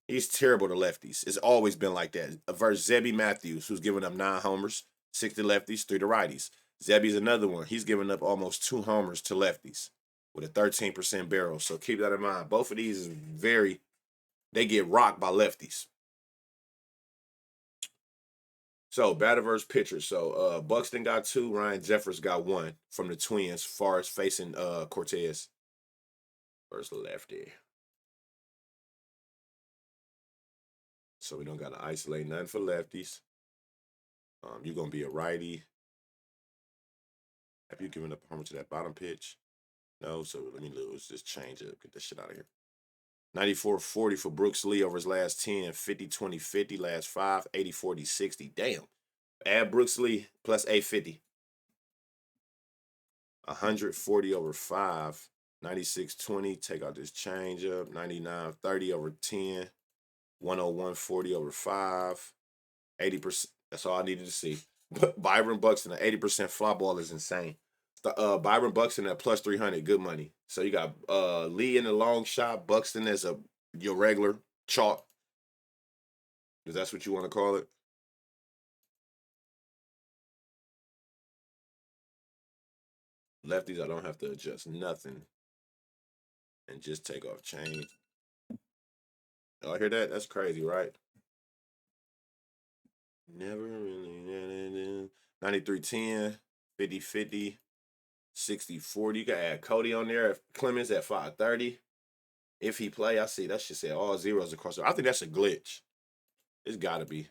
He's terrible to lefties. It's always been like that. Versus Zebby Matthews, who's giving up 9 homers, 6 to lefties, 3 to righties. Zebby's another one. He's giving up almost 2 homers to lefties with a 13% barrel. So keep that in mind. Both of these is they get rocked by lefties. So batter versus pitcher. So Buxton got 2, Ryan Jeffers got 1 from the Twins, far as facing Cortez versus lefty. So we don't got to isolate nothing for lefties. You're going to be a righty. Have you given up a homer to that bottom pitch? No, so let me lose. Just change it. Get this shit out of here. 94-40 for Brooks Lee over his last 10. 50-20-50 last 5. 80-40-60. Damn. Add Brooks Lee plus 850. 140 over 5. 96-20. Take out this change up. 99-30 over 10. 101-40 over 5. 80%. That's all I needed to see. Byron Buxton, an 80% fly ball is insane. Byron Buxton at plus 300, good money. So you got Lee in the long shot, Buxton as your regular chalk. Because that's what you want to call it. Lefties, I don't have to adjust nothing. And just take off change. Oh, I hear that? That's crazy, right? Never really. 93-10, 50-50, 60-40. You can add Cody on there. Clemens at 530. If he play, I see that shit say all zeros across the. I think that's a glitch. It's got to be.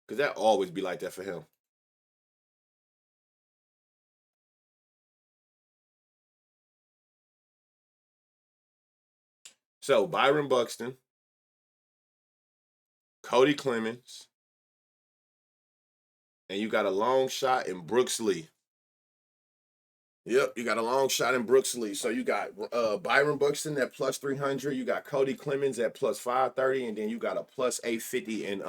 Because that always be like that for him. So, Byron Buxton, Cody Clemens, and you got a long shot in Brooks Lee. Yep, you got a long shot in Brooks Lee. So you got Byron Buxton at plus 300. You got Cody Clemens at plus 530, and then you got a plus 850 in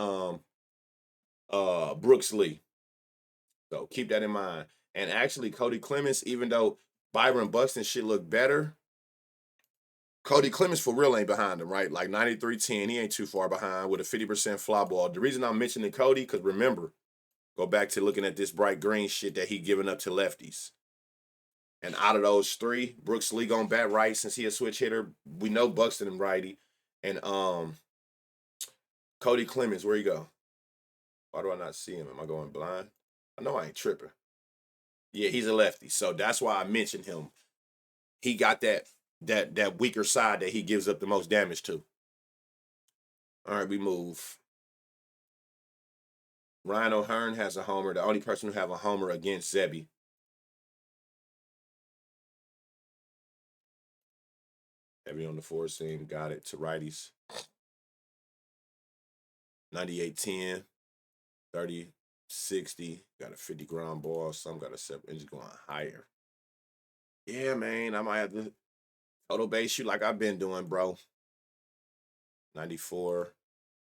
Brooks Lee. So keep that in mind. And actually, Cody Clemens, even though Byron Buxton should look better, Cody Clemens for real ain't behind him, right? Like 93-10, he ain't too far behind with a 50% fly ball. The reason I'm mentioning Cody, because remember, go back to looking at this bright green shit that he giving up to lefties. And out of those three, Brooks Lee gonna bat right since he a switch hitter. We know Buxton and righty. And Cody Clemens, where you go? Why do I not see him? Am I going blind? I know I ain't tripping. Yeah, he's a lefty. So that's why I mentioned him. He got that weaker side that he gives up the most damage to. All right, we move. Ryan O'Hearn has a homer. The only person who have a homer against Zebby. Heavy on the four seam. Got it to righties. 98-10. 30-60. Got a 50 ground ball. Some got a 7-inch going higher. Yeah, man. I might have to total base shoot like I've been doing, bro. 94,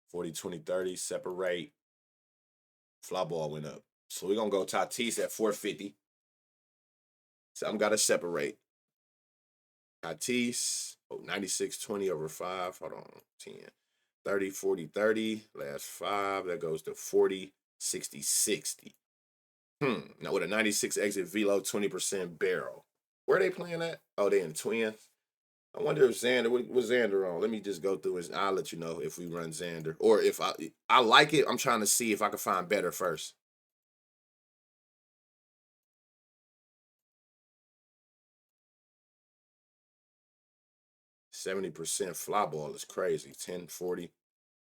40, 20, 30. Separate. Fly ball went up. So we're going to go Tatis at 450. So I'm got to separate. Tatis, 96-20 over 5. Hold on. 10. 30, 40, 30. Last 5. That goes to 40, 60, 60. Now with a 96 exit velo, 20% barrel. Where are they playing at? Oh, they in Twins. I wonder if Xander, what's Xander on? Let me just go through his. I'll let you know if we run Xander. Or if I like it, I'm trying to see if I can find better first. %70 fly ball is crazy. 10, 40,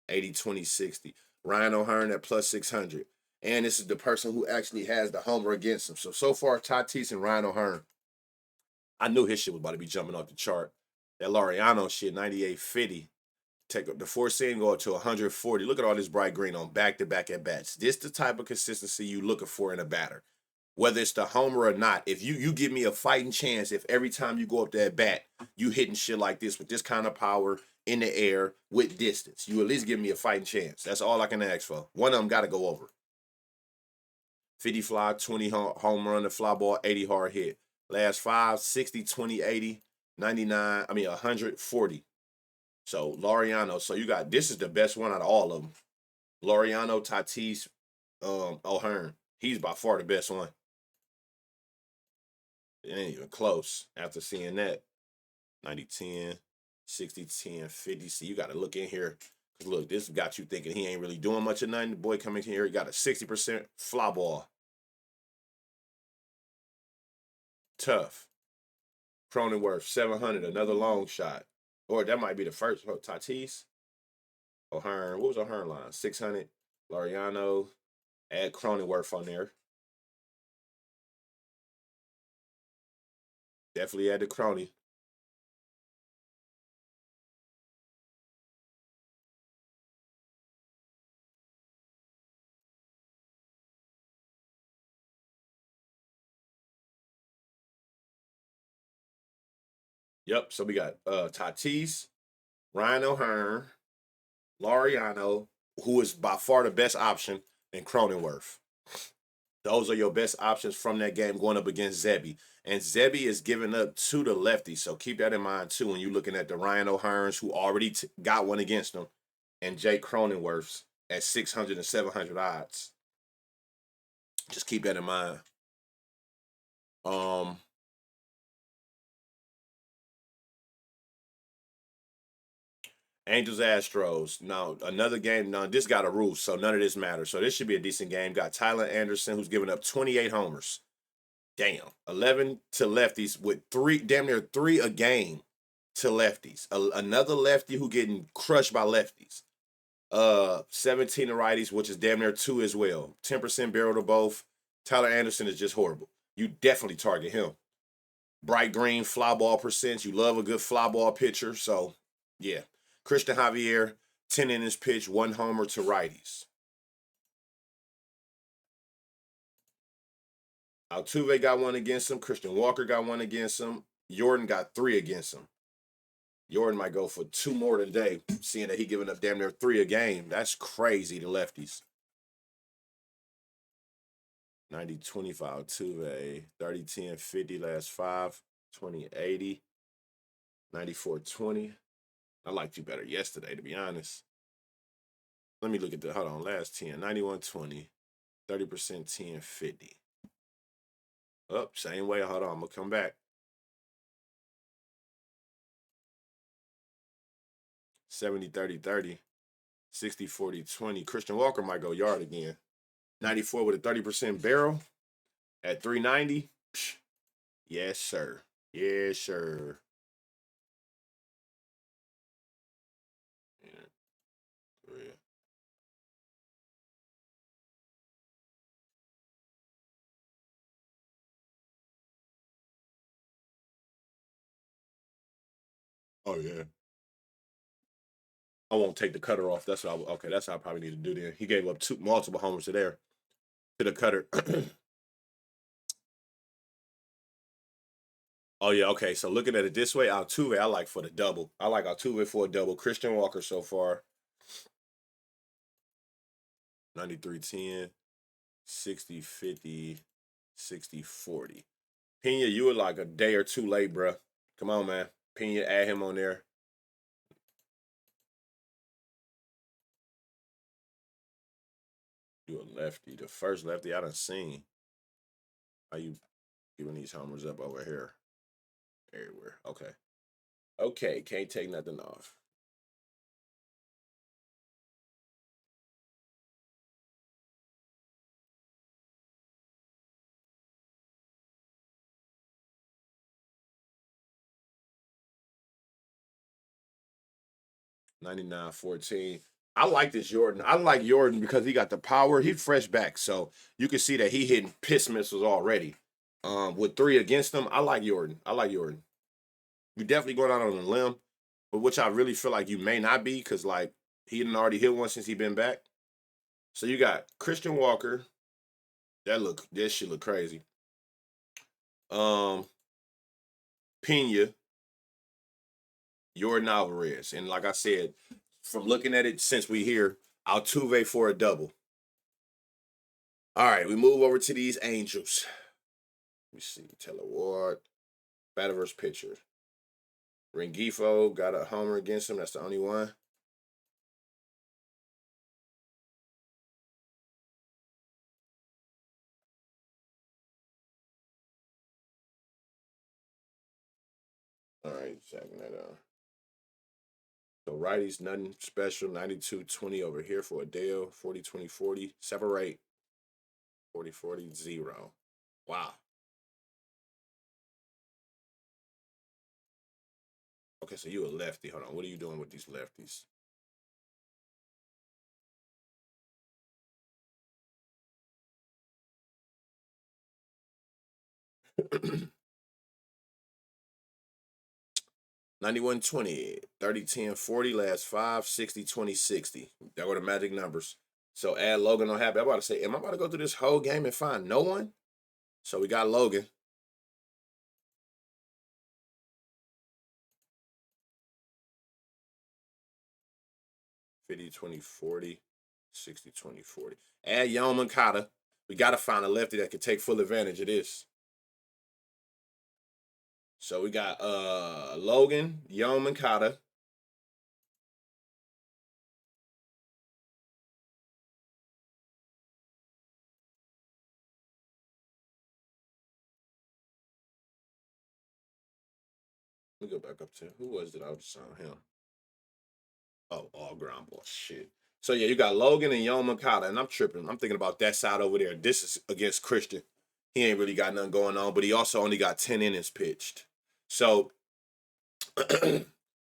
80, 20, 60. Ryan O'Hearn at plus 600. And this is the person who actually has the homer against him. So far, Tatis and Ryan O'Hearn. I knew his shit was about to be jumping off the chart. That Laureano shit, 98-50. Take the four seam, go up to 140. Look at all this bright green on back-to-back at bats. This the type of consistency you looking for in a batter. Whether it's the homer or not, if you give me a fighting chance, if every time you go up to that bat, you hitting shit like this with this kind of power in the air with distance, you at least give me a fighting chance. That's all I can ask for. One of them got to go over. 50 fly, 20 home run, the fly ball, 80 hard hit. Last 5, 60, 20, 80, 99, 140. So, Laureano. So, you got, this is the best one out of all of them. Laureano, Tatis, O'Hearn. He's by far the best one. It ain't even close after seeing that. 90-10, 60-10, 50. See, you got to look in here. Because, look, this got you thinking he ain't really doing much of nothing. The boy coming here, he got a 60% fly ball. Tough. Cronenworth, 700, another long shot. Or that might be the first. Oh, Tatis. O'Hearn. What was O'Hearn line? 600. Laureano. Add Cronenworth on there. Definitely add the Crony. Yep. So we got Tatis, Ryan O'Hearn, Laureano, who is by far the best option, and Cronenworth. Those are your best options from that game going up against Zebby. And Zebby is giving up to the lefty. So keep that in mind too when you're looking at the Ryan O'Hearns, who already got one against them, and Jake Cronenworth's at 600 and 700 odds. Just keep that in mind. Um, Angels Astros. Now another game. Now this got a roof, so none of this matters. So this should be a decent game. Got Tyler Anderson, who's giving up 28 homers. Damn, 11 to lefties with three, damn near three a game to lefties. Another lefty who getting crushed by lefties. 17 to righties, which is damn near two as well. 10% barrel to both. Tyler Anderson is just horrible. You definitely target him. Bright green fly ball percent. You love a good fly ball pitcher. So, yeah. Christian Javier, 10 innings pitch, one homer to righties. Altuve got one against him. Christian Walker got one against him. Jordan got three against him. Jordan might go for two more today, seeing that he giving up damn near three a game. That's crazy to lefties. 90-20 for Altuve. 30-10, 50 last five. 20-80. 94-20. I liked you better yesterday, to be honest. Let me look at the, hold on, last 10. 91-20. 30% 10, 50. Up, same way. Hold on, I'm going to come back. 70-30-30. 60-40-20. Christian Walker might go yard again. 94 with a 30% barrel at 390. Psh, yes, sir. Yes, sir. Yeah. Oh yeah. I won't take the cutter off. That's what okay. That's what I probably need to do then. He gave up multiple homers to there to the cutter. Oh yeah, okay. So looking at it this way, Altuve, I like for the double. I like Altuve for a double. Christian Walker so far. 93-10, 60-50, 60-40. Pena, you were like a day or two late, bruh. Come on, man. Pena, add him on there. You a lefty. The first lefty I done seen. How you giving these homers up over here? Everywhere. Okay. Okay, can't take nothing off. $99.14. I like this Jordan. I like Jordan because he got the power. He's fresh back, so you can see that he hitting piss missiles already. With three against him, I like Jordan. I like Jordan. You definitely going out on a limb, but which I really feel like you may not be because like he didn't already hit one since he been back. So you got Christian Walker. That shit look crazy. Um, Pena, Jordan Alvarez, and like I said, from looking at it since we here, Altuve for a double. All right, we move over to these Angels. Let me see. Taylor Ward, batter versus pitcher. Rengifo got a homer against him. That's the only one. All right, checking that out. So righties, nothing special. 92-20 over here for Adele. 40-20-40. Separate. 40-40, 0. Wow. Okay, so you a lefty. Hold on. What are you doing with these lefties? $91.20, 30, 10, 40, last 5, 60, 20, 60. That were the magic numbers. So add Logan on happy. I'm about to say, am I about to go through this whole game and find no one? So we got Logan. 50, 20, 40, 60, 20, 40. Add Yoan Moncada. We got to find a lefty that can take full advantage of this. So we got Logan, Yoan Moncada. Let me go back up to who was it? I was on him. Oh, all ground ball. Shit. So yeah, you got Logan and Yoan Moncada, and I'm tripping. I'm thinking about that side over there. This is against Christian. He ain't really got nothing going on, but he also only got 10 innings pitched. So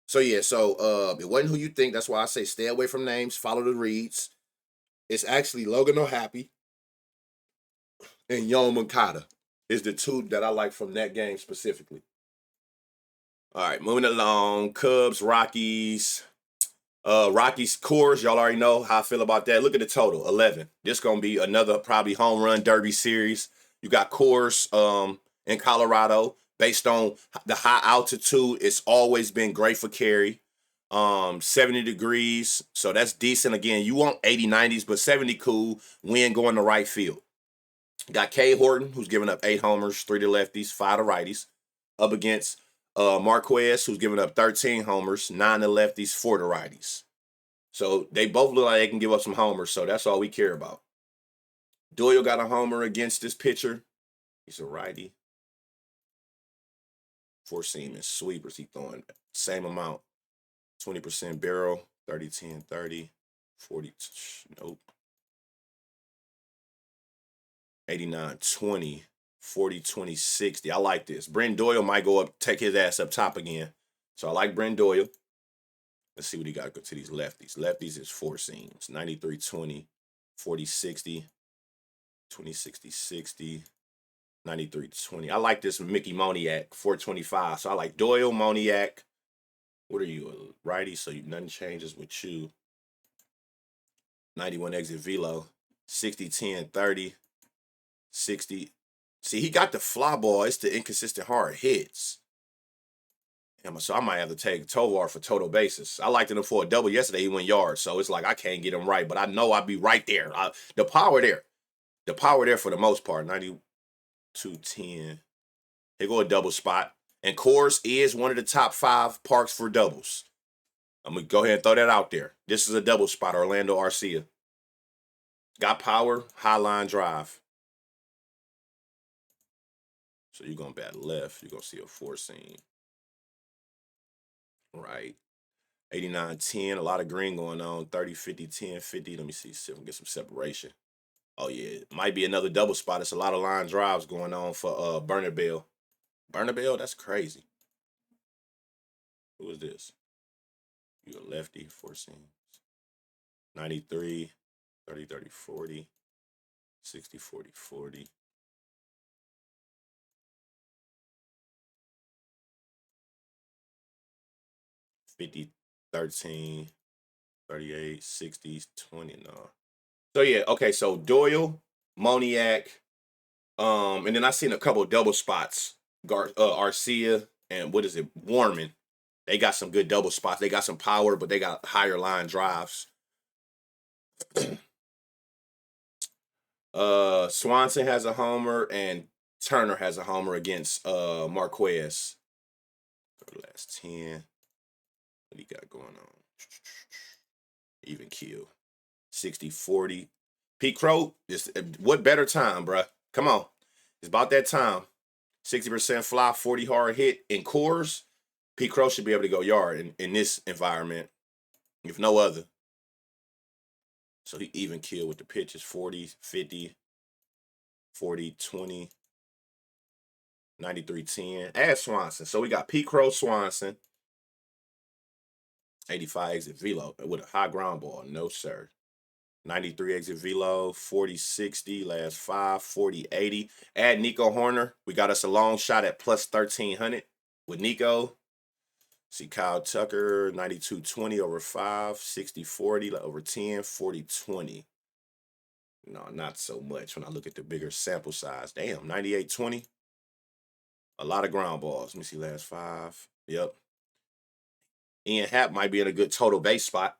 so it wasn't who you think. That's why I say stay away from names, follow the reads. It's actually Logan O'Happy and Yoan Moncada is the two that I like from that game specifically. All right, moving along. Cubs, Rockies. Rockies Coors, y'all already know how I feel about that. Look at the total, 11. This gonna be another probably home run derby series. You got Coors in Colorado. Based on the high altitude, it's always been great for carry. 70 degrees, so that's decent. Again, you want 80, 90s, but 70 cool. Wind going to right field. Got Kay Horton, who's giving up 8 homers, 3 to lefties, 5 to righties, up against Marquez, who's giving up 13 homers, 9 to lefties, 4 to righties. So they both look like they can give up some homers, so that's all we care about. Doyle got a homer against this pitcher. He's a righty. 4 seam and sweepers he throwing. Same amount. 20% barrel, 30, 10, 30, 40, nope. 89, 20, 40, 20, 60. I like this. Brent Doyle might go up, take his ass up top again. So I like Brent Doyle. Let's see what he got to go to these lefties. Lefties is 4 seams. 93, 20, 40, 60, 20, 60, 60, 93, 20. I like this Mickey Moniak, 425. So I like Doyle, Moniak. What are you, a righty? So nothing changes with you. 91 exit velo. 60, 10, 30, 60. See, he got the fly ball. It's the inconsistent hard hits. So I might have to take Tovar for total bases. I liked him for a double yesterday. He went yards. So it's like I can't get him right, but I know I'll be right there. The power there. The power there for the most part. 92, 10. Here go a double spot. And Coors is one of the top 5 parks for doubles. I'm going to go ahead and throw that out there. This is a double spot, Orlando Arcia. Got power, high line drive. So you're going to bat left. You're going to see a 4 seam. Right. 89, 10. A lot of green going on. 30, 50, 10, 50. Let me see if we can get some separation. Oh, yeah. It might be another double spot. It's a lot of line drives going on for Bernard Bell. Bernard Bell? That's crazy. Who is this? You a lefty, 4 seams. 93, 30, 30, 40, 60, 40, 40. 50, 13, 38, 60, 20, no. So yeah, okay, so Doyle, Moniak, and then I seen a couple double spots. Arcia and what is it? Warman. They got some good double spots. They got some power, but they got higher line drives. Swanson has a homer and Turner has a homer against Marquez. Last 10. What he got going on? Even kill. 60, 40. Pete Crow, what better time, bruh? Come on. It's about that time. 60% fly, 40 hard hit in Coors. Pete Crow should be able to go yard in this environment, if no other. So he even killed with the pitches 40, 50, 40, 20, 93, 10. Add Swanson. So we got Pete Crow, Swanson. 85 exit velo with a high ground ball. No, sir. 93 exit velo, 40-60, last 5, 40-80. Add Nico Horner. We got us a long shot at plus 1,300 with Nico. See Kyle Tucker, 92-20 over 5, 60-40 over 10, 40-20. No, not so much when I look at the bigger sample size. Damn, 98-20. A lot of ground balls. Let me see, last 5. Yep. Ian Happ might be in a good total base spot.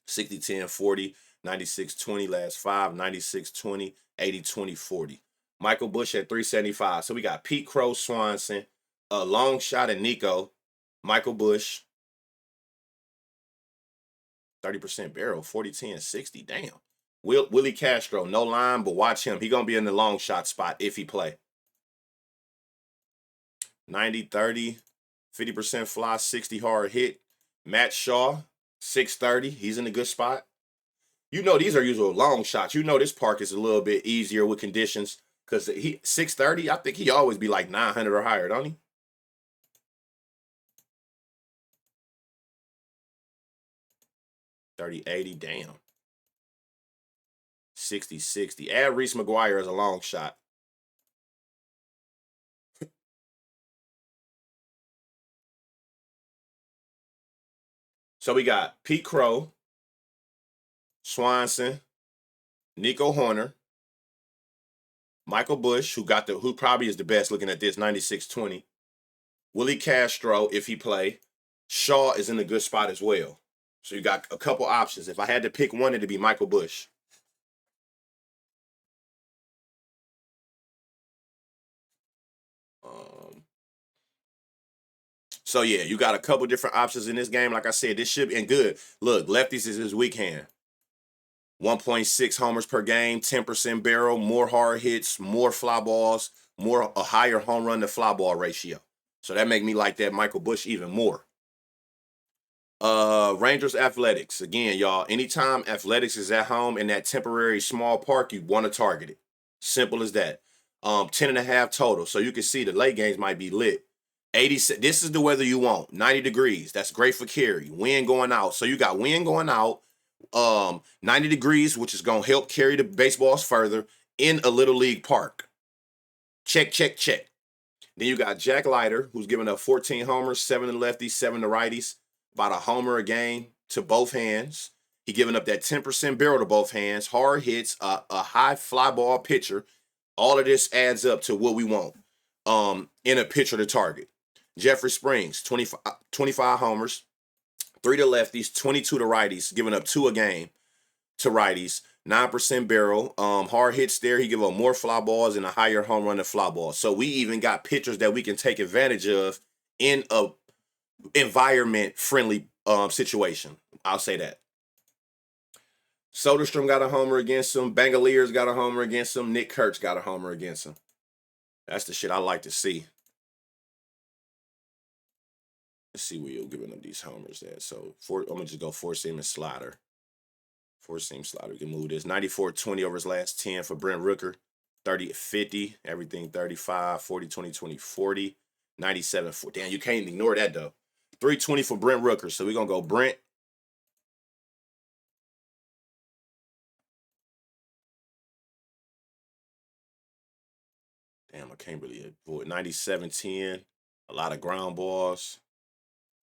60-10, 40, 96-20, last 5, 96-20, 80-20, 40. Michael Bush at 375. So we got Pete Crow, Swanson, a long shot at Nico, Michael Bush, 30% barrel, 40-10, 60. Damn. Willie Castro, no line, but watch him. He going to be in the long shot spot if he play. 90-30, 50% fly, 60 hard hit. Matt Shaw, 630. He's in a good spot. You know these are usual long shots. You know this park is a little bit easier with conditions because he 630. I think he always be like 900 or higher, don't he? 30-80, damn. 60-60. Add Reese McGuire as a long shot. So we got Pete Crow, Swanson, Nico Horner, Michael Bush, who probably is the best looking at this, 96-20. Willie Castro, if he play. Shaw is in a good spot as well. So you got a couple options. If I had to pick one, it'd be Michael Bush. So yeah, you got a couple different options in this game. Like I said, this should be and good. Look, lefties is his weak hand. 1.6 homers per game, 10% barrel, more hard hits, more fly balls, a higher home run to fly ball ratio. So that make me like that Michael Bush even more. Rangers Athletics. Again, y'all, anytime Athletics is at home in that temporary small park, you want to target it. Simple as that. 10.5 total. So you can see the late games might be lit. 80. This is the weather you want. 90 degrees. That's great for carry. Wind going out. So you got wind going out. 90 degrees, which is going to help carry the baseballs further in a little league park. Check, check, check. Then you got Jack Leiter, who's giving up 14 homers, 7 to lefties, 7 to righties, about a homer a game to both hands. He giving up that 10% barrel to both hands, hard hits, a high fly ball pitcher. All of this adds up to what we want in a pitcher to target. Jeffrey Springs, 25 homers, 3 to lefties, 22 to righties, giving up 2 a game to righties, 9% barrel, hard hits there. He give up more fly balls and a higher home run than fly balls. So we even got pitchers that we can take advantage of in a environment-friendly situation. I'll say that. Soderstrom got a homer against him. Bangaliers got a homer against him. Nick Kurtz got a homer against him. That's the shit I like to see. Let's see where you're giving up these homers at. So I'm going to just go four-seam and slider. Four-seam slider. We can move this. 94-20 over his last 10 for Brent Rooker. 30-50. Everything 35, 40, 20, 20, 40. 97. Damn, you can't ignore that, though. 320 for Brent Rooker. So we're going to go Brent. Damn, I can't really avoid. 97-10. A lot of ground balls.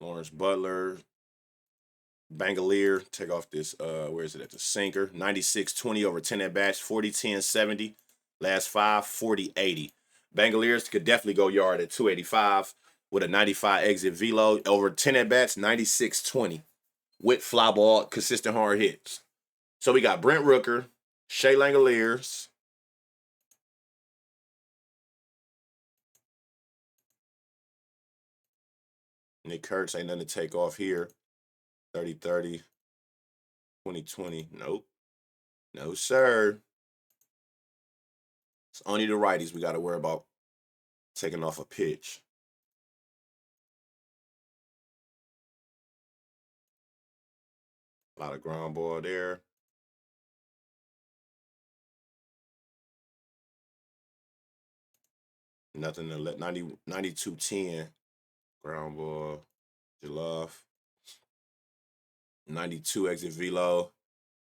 Lawrence Butler. Bangalier. Take off this, where is it at? The sinker. 96-20 over 10 at bats. 40-10, 70. Last 5, 40-80. Bangaliers could definitely go yard at 285 with a 95 exit velo. Over 10 at bats, 96-20 with fly ball, consistent hard hits. So we got Brent Rooker, Shea Langoliers. Nick Kurtz ain't nothing to take off here. 30-30. 20-20. Nope. No, sir. It's only the righties we got to worry about taking off a pitch. A lot of ground ball there. Nothing to let 92-10. Ground ball. Jaloff. 92 exit velo.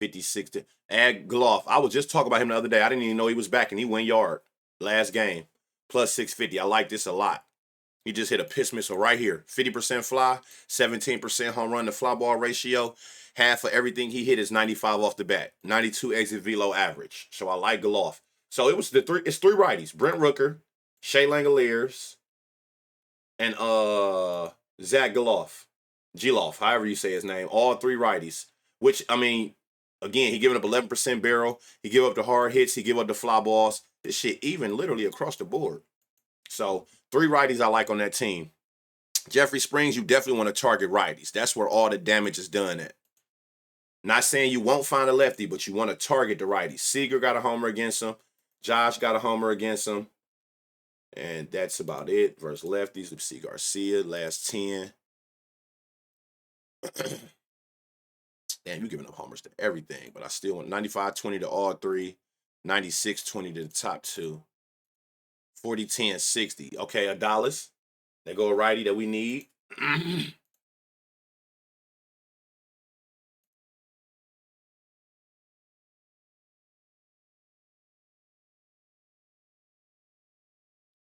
50, 60. Add Gloff. I was just talking about him the other day. I didn't even know he was back, and he went yard last game. Plus 650. I like this a lot. He just hit a piss missile right here. 50% fly, 17% home run to fly ball ratio. Half of everything he hit is 95 off the bat. 92 exit velo average. So I like Gloff. So it's three righties. Brent Rooker, Shea Langoliers, and Zach Geloff. Geloff, however you say his name. All three righties. Which, I mean, again, he giving up 11% barrel. He give up the hard hits. He give up the fly balls. This shit even literally across the board. So three righties I like on that team. Jeffrey Springs, you definitely want to target righties. That's where all the damage is done at. Not saying you won't find a lefty, but you want to target the righties. Seager got a homer against him. Josh got a homer against him. And that's about it. Versus lefties, let's see, Garcia, last 10. Damn, you're giving up homers to everything. But I still want 95-20 to all three. 96-20 to the top two. 40-10-60. Okay, Adalis. There go a righty that we need.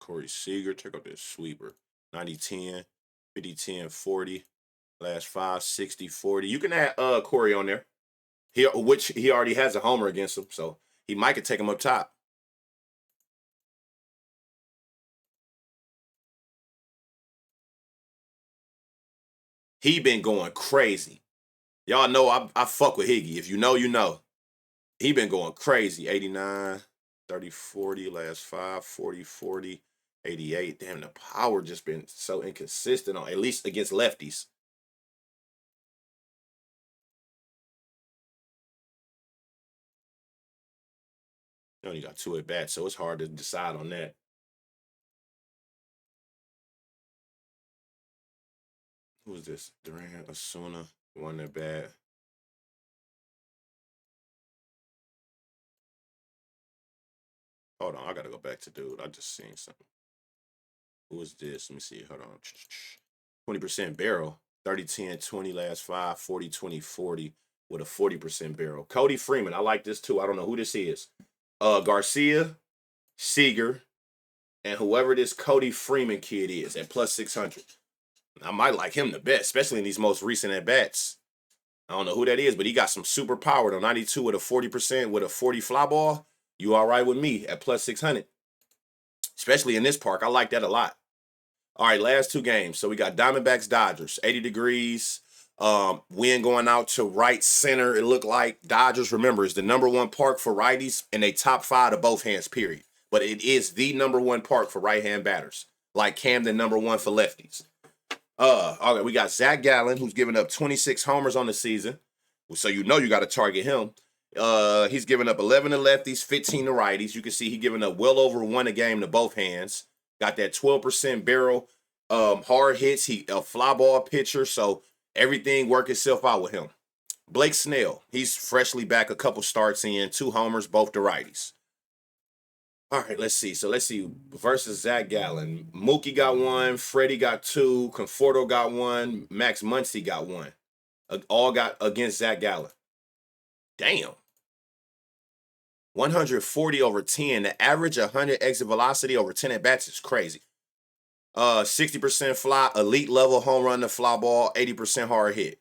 Corey Seager, check out this sweeper. 90-10, 50-10, 40. Last 5, 60, 40. You can add Corey on there. Which he already has a homer against him, so he might could take him up top. He been going crazy. Y'all know I fuck with Higgy. If you know, you know. He been going crazy. 89, 30, 40, last 5, 40, 40, 88. Damn, the power just been so inconsistent on at least against lefties. You only got 2 at bats, so it's hard to decide on that. Who is this? Durant, Osuna, 1 at bat. Hold on, I gotta go back to dude. I just seen something. Who is this? Let me see. Hold on. 20% barrel. 30-10-20 last 5, 40-20, 40 with a 40% barrel. Cody Freeman. I like this too. I don't know who this is. Garcia, Seager, and whoever this Cody Freeman kid is at plus 600. I might like him the best, especially in these most recent at-bats. I don't know who that is, but he got some super power though. 92 with a 40% with a 40 fly ball. You all right with me at plus 600. Especially in this park. I like that a lot. All right, last 2 games. So we got Diamondbacks, Dodgers, 80 degrees. Wind going out to right center. It looked like Dodgers, remember, is the #1 park for righties and they top 5 to both hands, period. But it is the #1 park for right-hand batters. Like Camden, #1 for lefties. Okay, we got Zach Gallen, who's given up 26 homers on the season. So you know you got to target him. He's given up 11 to lefties, 15 to righties. You can see he's giving up well over 1 a game to both hands. Got that 12% barrel, hard hits. He a fly ball pitcher, so everything work itself out with him. Blake Snell, he's freshly back, a couple starts in, 2 homers, both to righties. All right, let's see. So let's see. Versus Zach Gallen. Mookie got 1, Freddie got 2, Conforto got 1, Max Muncy got 1. All got against Zach Gallen. Damn. 140 over 10. The average 100 exit velocity over 10 at bats is crazy. 60% fly, elite level home run to fly ball, 80% hard hit.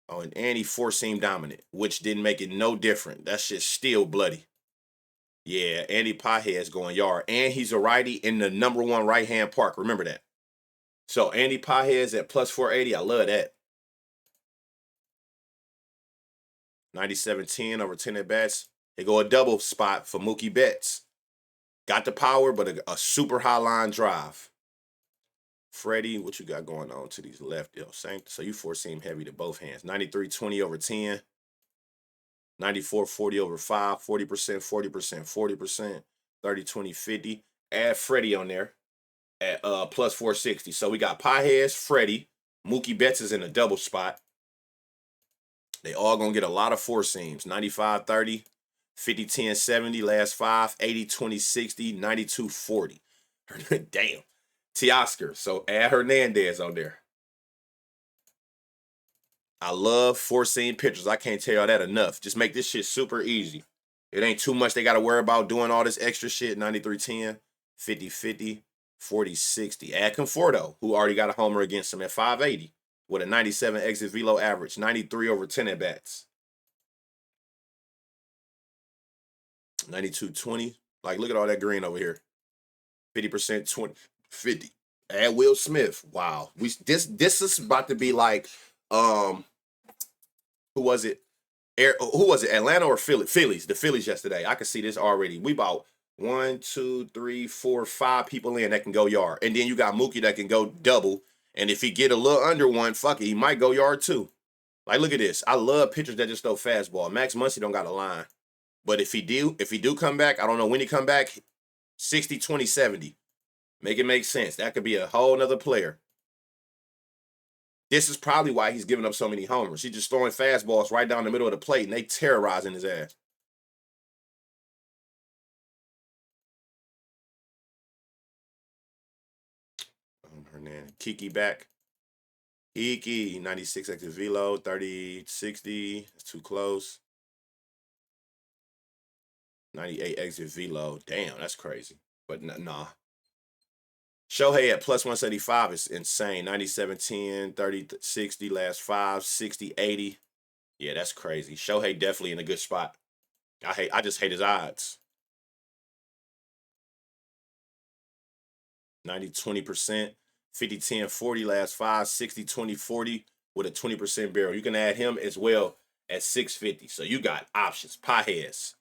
Oh, and he 4-seam dominant, which didn't make it no different. That shit's still bloody. Yeah, Andy Pajes going yard. And he's a righty in the #1 right-hand park. Remember that. So Andy Pajes at plus 480. I love that. 97-10 over 10 at bats. They go a double spot for Mookie Betts. Got the power, but a super high line drive. Freddie, what you got going on to these left? Same. So you 4-seam heavy to both hands. 93-20 over 10. 94-40 over 5. 40%, 40%, 40%. 30-20, 50. Add Freddie on there at plus 460. So we got Pajes, Freddie. Mookie Betts is in a double spot. They all going to get a lot of 4-seams. 95-30. 50-10-70, last 5, 80-20-60, 92-40. Damn. Teoscar. So add Hernandez on there. I love four-seam pitchers. I can't tell y'all that enough. Just make this shit super easy. It ain't too much they got to worry about doing all this extra shit. 93-10, 50-50, 40-60. Add Conforto, who already got a homer against him at 580 with a 97 exit velo average, 93 over 10 at bats. 92-20. Like, look at all that green over here. 50%, 20, 50. Add Will Smith. Wow. This is about to be like, who was it? Who was it? Atlanta or Phillies? The Phillies yesterday. I could see this already. We bought 1, 2, 3, 4, 5 people in that can go yard. And then you got Mookie that can go double. And if he get a little under one, fuck it, he might go yard too. Like, look at this. I love pitchers that just throw fastball. Max Muncy don't got a line. But if he do come back, I don't know when he come back, 60, 20, 70. Make it make sense. That could be a whole nother player. This is probably why he's giving up so many homers. He's just throwing fastballs right down the middle of the plate, and they terrorizing his ass. Hernandez. Kiki back. Kiki, 96 exit velo, 30-60. That's too close. 98 exit velo. Damn, that's crazy. But nah. Shohei at plus 175 is insane. 97-10, 30-60, last 5, 60-80. Yeah, that's crazy. Shohei definitely in a good spot. I just hate his odds. 90-20%, 50-10, 40, last 5, 60-20, 40 with a 20% barrel. You can add him as well at 650. So you got options. Pajes.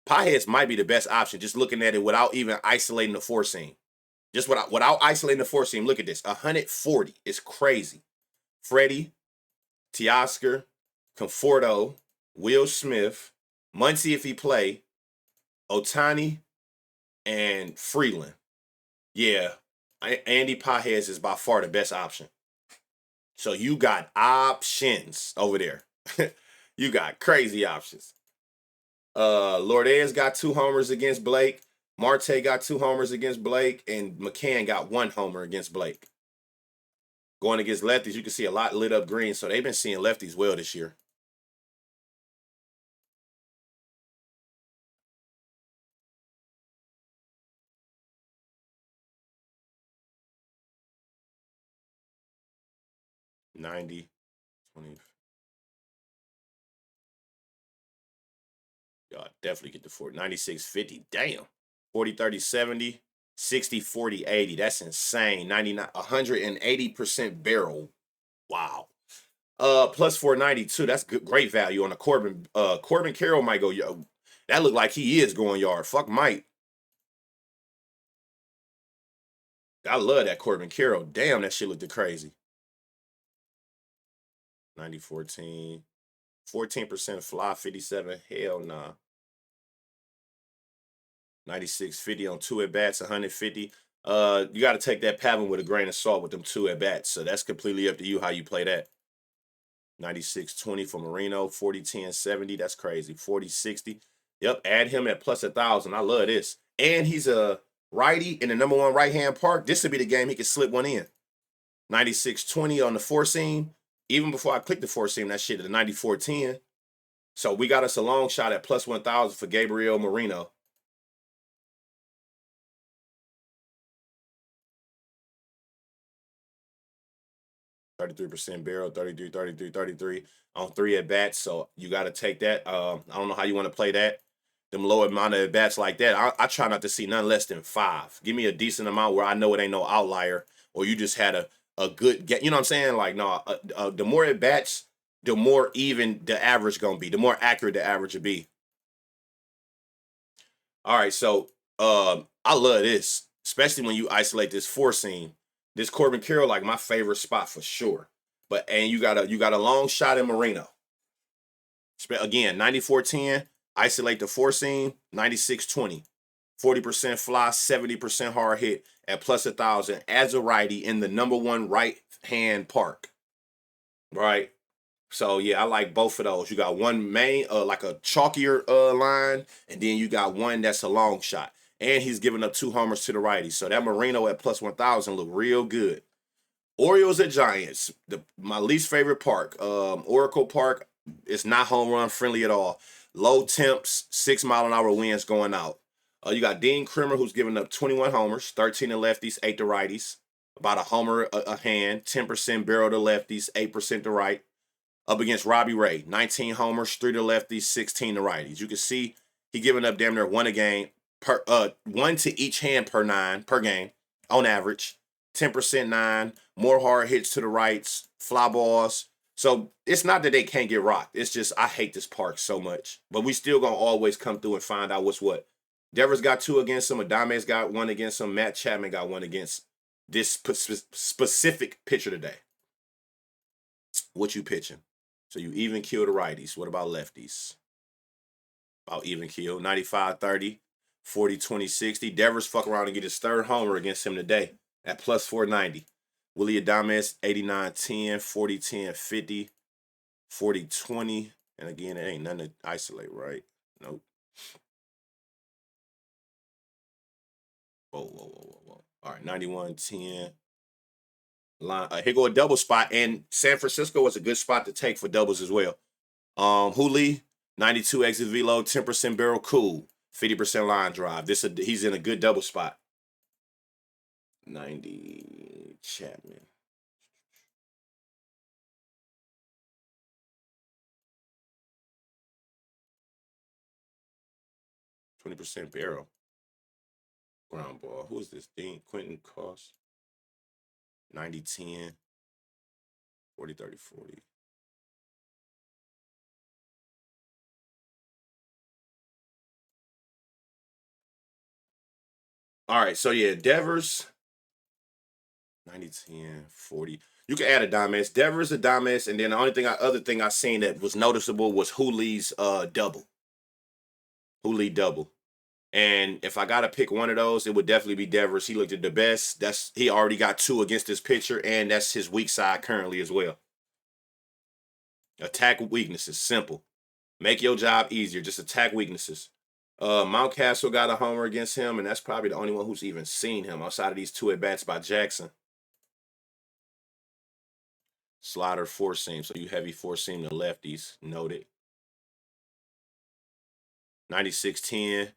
Pajes might be the best option, just looking at it without even isolating the four seam. Just without isolating the four seam, look at this. 140 is crazy. Freddie, Teoscar, Conforto, Will Smith, Muncy if he play, Ohtani, and Freeland. Yeah, Andy Pajes is by far the best option. So you got options over there. You got crazy options. Lourdes got 2 homers against Blake. Marte got 2 homers against Blake, and McCann got 1 homer against Blake. Going against lefties, you can see a lot lit up green, so they've been seeing lefties well this year. $90, $20. Y'all definitely get the 40. $96.50. Damn. 40, 30, 70, 60, 40, 80. That's insane. 99, 180% barrel. Wow. Plus 492. That's good, great value on a Corbin. Corbin Carroll might go. Yo, that look like he is going yard. Fuck Mike. I love that Corbin Carroll. Damn, that shit looked crazy. 90-14. 14% fly, 57. Hell nah. 96-50 on 2 at bats, 150. You got to take that Pavin with a grain of salt with them 2 at bats. So that's completely up to you how you play that. 96-20 for Marino, 40-10, 70. That's crazy. 40-60. Yep, add him at plus 1,000. I love this. And he's a righty in the #1 right-hand park. This would be the game he could slip one in. 96-20 on the four seam. Even before I click the four seam, that shit at the 94-10. So we got us a long shot at plus 1,000 for Gabriel Marino. %, barrel, 33, 33, 33 on 3 at bats. So you got to take that. I don't know how you want to play that. Them low amount of at bats like that. I try not to see none less than 5. Give me a decent amount where I know it ain't no outlier, or you just had a good get. You know what I'm saying? Like, no, the more at bats, the more even the average gonna be. The more accurate the average will be. All right, so I love this, especially when you isolate this four seam. This Corbin Carroll, like my favorite spot for sure. And you got a long shot in Marino. Again, 94-10, isolate the four seam, 96-20. 40% fly, 70% hard hit at plus 1,000 as a righty in the #1 right hand park. Right? So yeah, I like both of those. You got one main, like a chalkier line, and then you got one that's a long shot. And he's giving up 2 homers to the righty. So that Marino at plus 1,000 look real good. Orioles at Giants. My least favorite park. Oracle Park. It's not home run friendly at all. Low temps, 6 mile an hour winds going out. You got Dean Krimmer, who's giving up 21 homers, 13 to lefties, 8 to righties. About a homer a hand, 10% barrel to lefties, 8% to right. Up against Robbie Ray, 19 homers, 3 to lefties, 16 to righties. You can see he giving up damn near one a game per one to each hand per game on average. 10% nine, more hard hits to the rights, fly balls. So it's not that they can't get rocked. It's just I hate this park so much. But we still gonna always come through and find out what's what. Devers got 2 against him. Adame's got 1 against him. Matt Chapman got 1 against this specific pitcher today. What you pitching? So you even kill the righties. What about lefties? About even kill. 95-30, 40-20, 60. Devers fuck around and get his 3rd homer against him today at plus 490. Willie Adames, 89-10, 40-10, 50, 40-20. And again, it ain't nothing to isolate, right? Nope. Whoa. All right, 91-10. Here go a double spot. And San Francisco was a good spot to take for doubles as well. Hooley, 92 exit velo, 10% barrel, cool. 50% line drive. He's in a good double spot. 90 Chapman. %% barrel. Ground ball. Who is this? Dean Quentin Cost. 90-10. 40-30-40. All right, so yeah, Devers. 90-10, 40. You can add Adames. Devers, Adames, and then the only other thing I seen that was noticeable was Hooley's double. Hooley double. And if I gotta pick one of those, it would definitely be Devers. He looked at the best. He already got 2 against this pitcher, and that's his weak side currently as well. Attack weaknesses, simple. Make your job easier. Just attack weaknesses. Mountcastle got a homer against him, and that's probably the only one who's even seen him outside of these 2 at bats by Jackson. Slider 4-seam, so you heavy 4-seam to lefties. Noted. 96-10.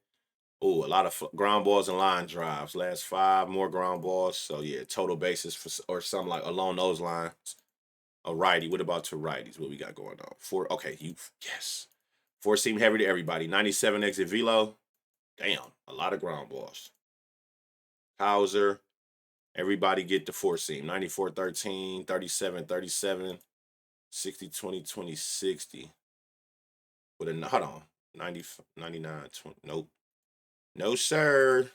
Oh, a lot of ground balls and line drives. Last 5 more ground balls. So yeah, total bases or something like along those lines. A righty. What about 2 righties? What we got going on? 4. Okay, yes. 4-seam heavy to everybody. 97 exit velo. Damn, a lot of ground balls. Hauser. Everybody get the 4-seam. 94-13, 37-37, 60-20, 20-60. With a hold on. 90, 99, 20. Nope. No, sir.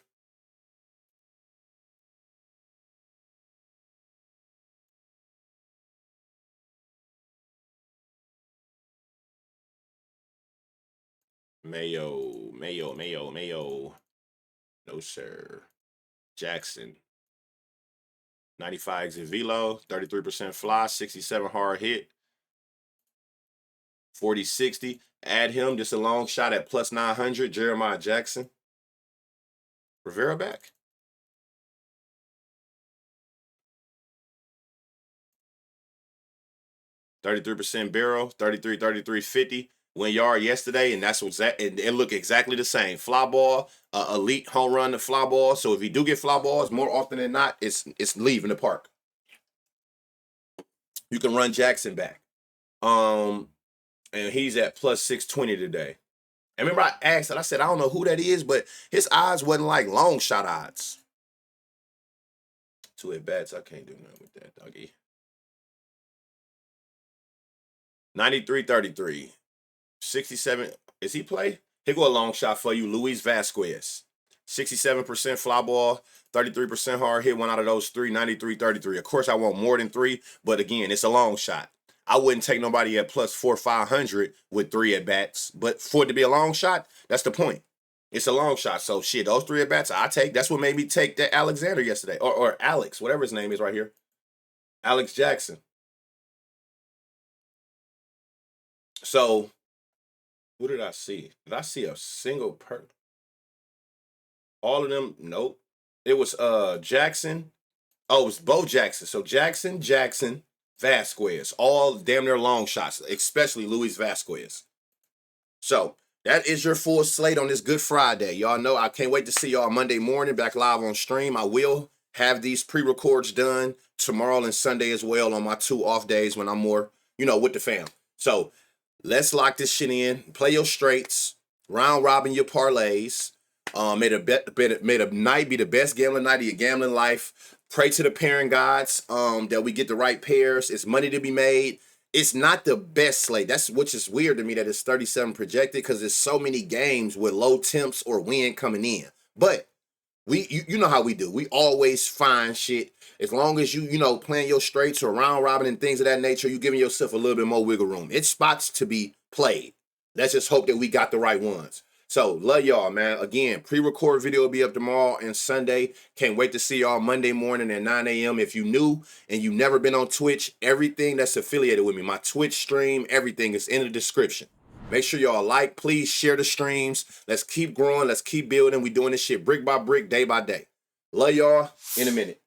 Mayo. No, sir. Jackson. 95 exit velo, 33% fly, 67 hard hit, 40-60. Add him, just a long shot at plus 900. Jeremiah Jackson. Rivera back. %33 barrel, 33, 50. Went yard yesterday, and that's what's that. And it looked exactly the same. Fly ball, elite home run to fly ball. So if you do get fly balls, more often than not, it's leaving the park. You can run Jackson back. And he's at plus 620 today. And remember, I asked and I said, I don't know who that is, but his odds wasn't like long shot odds. 2 at bats, I can't do nothing with that, doggy. 93-33. 67. Is he play? Here go a long shot for you. Luis Vasquez. 67% fly ball, 33% hard hit. 1 out of those 3, 93-33. Of course, I want more than 3, but again, it's a long shot. I wouldn't take nobody at plus 4,500 with 3 at bats, but for it to be a long shot, that's the point. It's a long shot. So shit, those 3 at bats I take. That's what made me take that Alexander yesterday, or Alex, whatever his name is right here. Alex Jackson. So, what did I see? Did I see a single all of them? Nope. It was Jackson, Oh, it's Bo Jackson. So Jackson, Vasquez, all damn near long shots, especially Luis Vasquez. So that is your full slate on this Good Friday. Y'all know I can't wait to see y'all Monday morning back live on stream. I will have these pre-records done tomorrow and Sunday as well on my 2 off days when I'm more, with the fam. So let's lock this shit in. Play your straights, round robin your parlays. May the night be the best gambling night of your gambling life. Pray to the parent gods that we get the right pairs. It's money to be made. It's not the best slate. That's which is weird to me that it's 37 projected because there's so many games with low temps or win coming in. But you know how we do. We always find shit. As long as you playing your straights or round robin and things of that nature, you giving yourself a little bit more wiggle room. It's spots to be played. Let's just hope that we got the right ones. So, love y'all, man. Again, pre-record video will be up tomorrow and Sunday. Can't wait to see y'all Monday morning at 9 a.m. If you new and you never been on Twitch, everything that's affiliated with me, my Twitch stream, everything is in the description. Make sure y'all like, please share the streams. Let's keep growing. Let's keep building. We doing this shit brick by brick, day by day. Love y'all. In a minute.